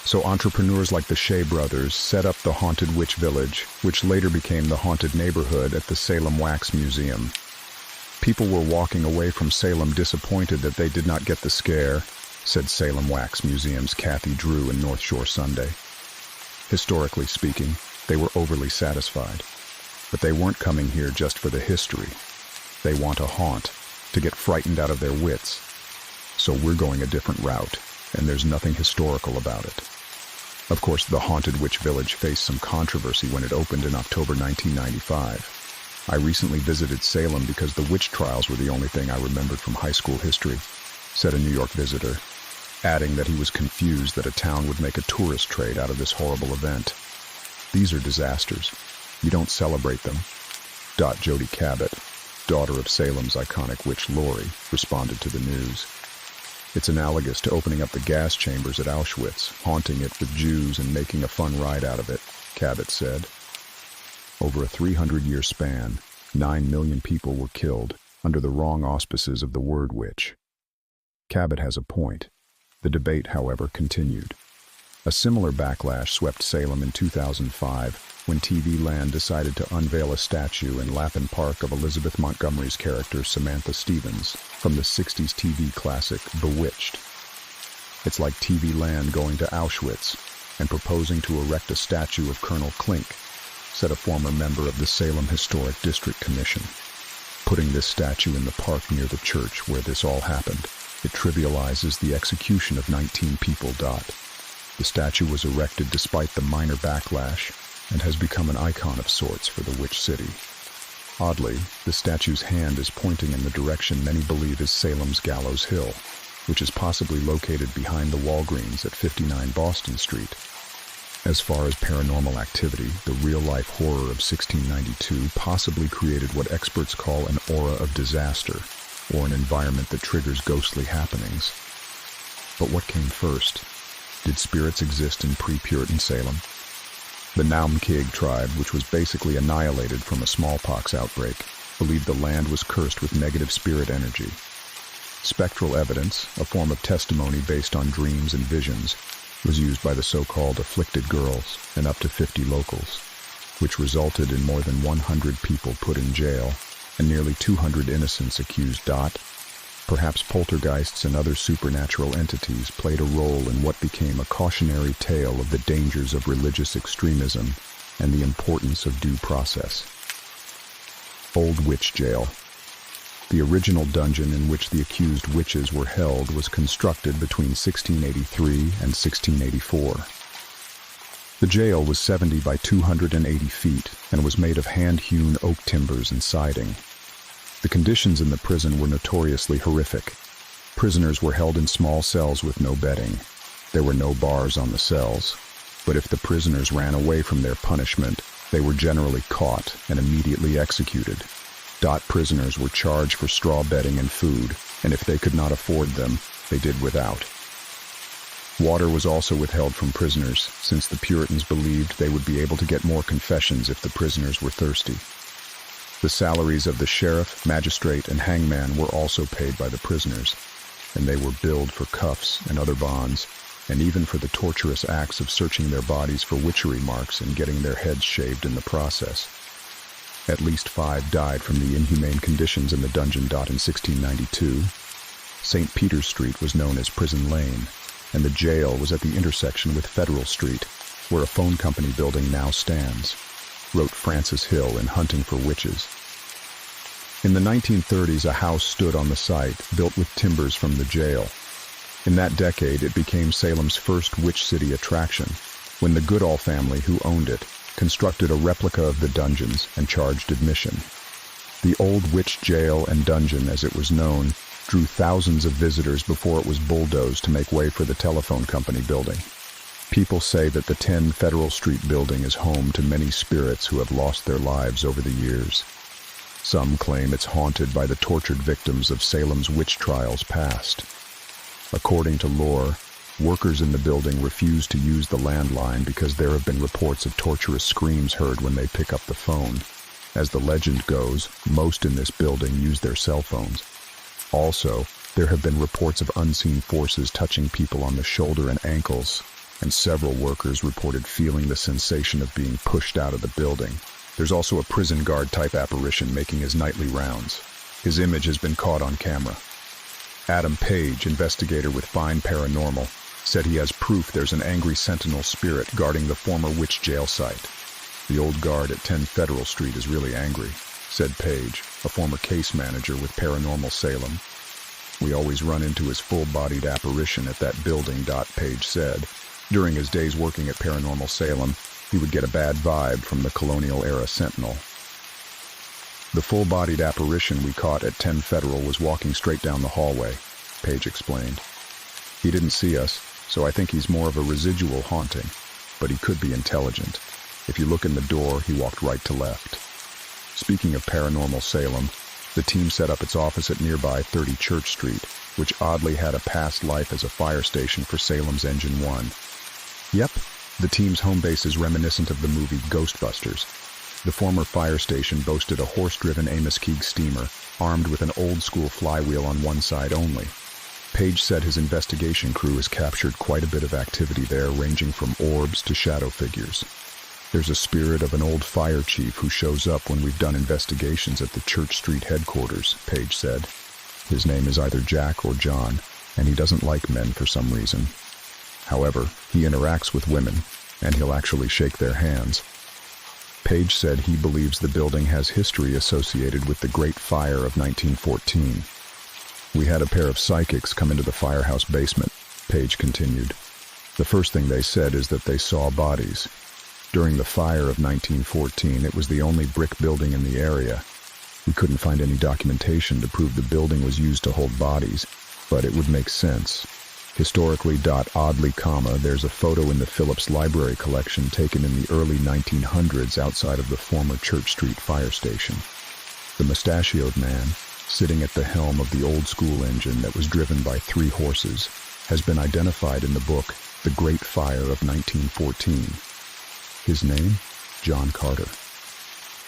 So entrepreneurs like the Shea brothers set up the Haunted Witch Village, which later became the Haunted Neighborhood at the Salem Wax Museum. People were walking away from Salem disappointed that they did not get the scare, said Salem Wax Museum's Kathy Drew in North Shore Sunday. Historically speaking, they were overly satisfied. But they weren't coming here just for the history. They want a haunt, to get frightened out of their wits. So we're going a different route, and there's nothing historical about it. Of course, the Haunted Witch Village faced some controversy when it opened in October 1995. I recently visited Salem because the witch trials were the only thing I remembered from high school history, said a New York visitor, adding that he was confused that a town would make a tourist trade out of this horrible event. These are disasters. You don't celebrate them. Jody Cabot, daughter of Salem's iconic witch Laurie, responded to the news. It's analogous to opening up the gas chambers at Auschwitz, haunting it with Jews and making a fun ride out of it, Cabot said. Over a 300-year span, 9 million people were killed under the wrong auspices of the word witch. Cabot has a point. The debate, however, continued. A similar backlash swept Salem in 2005 when TV Land decided to unveil a statue in Lappin Park of Elizabeth Montgomery's character Samantha Stevens from the 60s TV classic Bewitched. It's like TV Land going to Auschwitz and proposing to erect a statue of Colonel Klink, said a former member of the Salem Historic District Commission. Putting this statue in the park near the church where this all happened, it trivializes the execution of 19 people. The statue was erected despite the minor backlash and has become an icon of sorts for the Witch City. Oddly, the statue's hand is pointing in the direction many believe is Salem's Gallows Hill, which is possibly located behind the Walgreens at 59 Boston Street. As far as paranormal activity, the real-life horror of 1692 possibly created what experts call an aura of disaster, or an environment that triggers ghostly happenings. But what came first? Did spirits exist in pre-Puritan Salem? The Naumkeag tribe, which was basically annihilated from a smallpox outbreak, believed the land was cursed with negative spirit energy. Spectral evidence, a form of testimony based on dreams and visions, was used by the so-called afflicted girls and up to 50 locals, which resulted in more than 100 people put in jail and nearly 200 innocents accused. Perhaps poltergeists and other supernatural entities played a role in what became a cautionary tale of the dangers of religious extremism and the importance of due process. Old Witch Jail. The original dungeon in which the accused witches were held was constructed between 1683 and 1684. The jail was 70 by 280 feet and was made of hand-hewn oak timbers and siding. The conditions in the prison were notoriously horrific. Prisoners were held in small cells with no bedding. There were no bars on the cells, but if the prisoners ran away from their punishment, they were generally caught and immediately executed. Prisoners were charged for straw bedding and food, and if they could not afford them, they did without. Water was also withheld from prisoners, since the Puritans believed they would be able to get more confessions if the prisoners were thirsty. The salaries of the sheriff, magistrate, and hangman were also paid by the prisoners, and they were billed for cuffs and other bonds, and even for the torturous acts of searching their bodies for witchery marks and getting their heads shaved in the process. At least 5 died from the inhumane conditions in the dungeon. In 1692, St. Peter's Street was known as Prison Lane, and the jail was at the intersection with Federal Street, where a phone company building now stands, wrote Francis Hill in Hunting for Witches. In the 1930s, a house stood on the site, built with timbers from the jail. In that decade, it became Salem's first Witch City attraction, when the Goodall family, who owned it, constructed a replica of the dungeons and charged admission. The old witch jail and dungeon, as it was known, drew thousands of visitors before it was bulldozed to make way for the telephone company building. People say that the 10 Federal Street building is home to many spirits who have lost their lives over the years. Some claim it's haunted by the tortured victims of Salem's witch trials past. According to lore, workers in the building refuse to use the landline because there have been reports of torturous screams heard when they pick up the phone. As the legend goes, most in this building use their cell phones. Also, there have been reports of unseen forces touching people on the shoulder and ankles, and several workers reported feeling the sensation of being pushed out of the building. There's also a prison guard-type apparition making his nightly rounds. His image has been caught on camera. Adam Page, investigator with Fine Paranormal, said he has proof there's an angry sentinel spirit guarding the former witch jail site. The old guard at 10 Federal Street is really angry, said Page, a former case manager with Paranormal Salem. We always run into his full-bodied apparition at that building, Page said. During his days working at Paranormal Salem, he would get a bad vibe from the colonial-era Sentinel. The full-bodied apparition we caught at 10 Federal was walking straight down the hallway, Page explained. He didn't see us, so I think he's more of a residual haunting, but he could be intelligent. If you look in the door, he walked right to left. Speaking of Paranormal Salem, the team set up its office at nearby 30 Church Street, which oddly had a past life as a fire station for Salem's Engine 1. Yep, the team's home base is reminiscent of the movie Ghostbusters. The former fire station boasted a horse-driven Amos Keeg steamer, armed with an old-school flywheel on one side only. Page said his investigation crew has captured quite a bit of activity there, ranging from orbs to shadow figures. There's a spirit of an old fire chief who shows up when we've done investigations at the Church Street headquarters, Page said. His name is either Jack or John, and he doesn't like men for some reason. However, he interacts with women, and he'll actually shake their hands. Page said he believes the building has history associated with the Great Fire of 1914. We had a pair of psychics come into the firehouse basement, Page continued. The first thing they said is that they saw bodies. During the fire of 1914, it was the only brick building in the area. We couldn't find any documentation to prove the building was used to hold bodies, but it would make sense. Historically, oddly, there's a photo in the Phillips Library collection taken in the early 1900s outside of the former Church Street fire station. The mustachioed man, sitting at the helm of the old-school engine that was driven by 3 horses, has been identified in the book The Great Fire of 1914. His name? John Carter.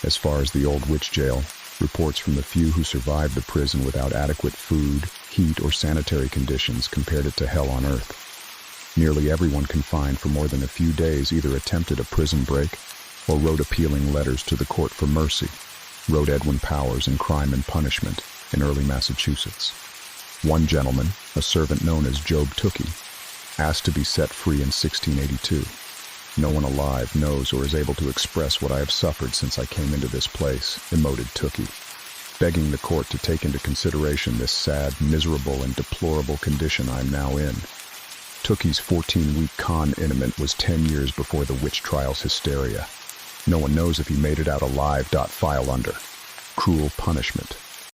As far as the old witch jail, reports from the few who survived the prison without adequate food, heat, or sanitary conditions compared it to hell on earth. Nearly everyone confined for more than a few days either attempted a prison break or wrote appealing letters to the court for mercy, wrote Edwin Powers in Crime and Punishment in early Massachusetts. One gentleman, a servant known as Job Tookie, asked to be set free in 1682. No one alive knows or is able to express what I have suffered since I came into this place, emoted Tookie, begging the court to take into consideration this sad, miserable, and deplorable condition I am now in. Tookie's 14-week confinement was 10 years before the witch trial's hysteria. No one knows if he made it out alive. File under cruel punishment.